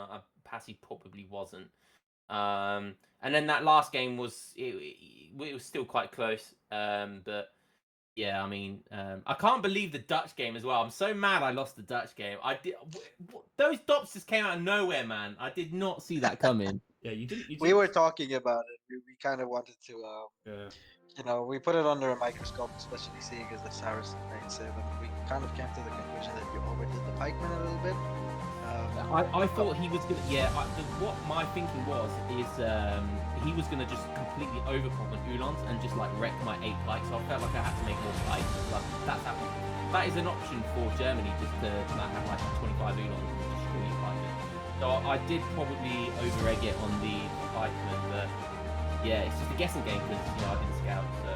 Passi probably wasn't. And then that last game was still quite close. But yeah, I mean, I can't believe the Dutch game as well. I'm so mad I lost the Dutch game. Those dots just came out of nowhere, man. I did not see that coming. yeah, you didn't. We were talking about it. We kind of wanted to, Yeah. we put it under a microscope, especially seeing as the Saracen makes it, and we kind of came to the conclusion that you overdid the pikeman a little bit. I thought he was gonna. Yeah, what my thinking was is he was gonna just completely overcomplement Ulans and just wreck my 8 pikes. So I felt like I had to make more pikes. That's happened. That is an option for Germany, just to have 25 Ulans and destroy your pikemen. So I did probably over-egg it on the pikemen, but yeah, it's just a guessing game because I didn't scout. So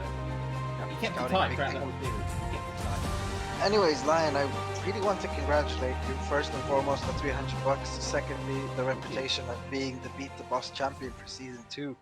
he kept it tight throughout the whole series. He kept it tight. Anyways, Lion, I really want to congratulate you first and foremost on $300. Secondly, the reputation of being the Beat the Boss champion for season 2.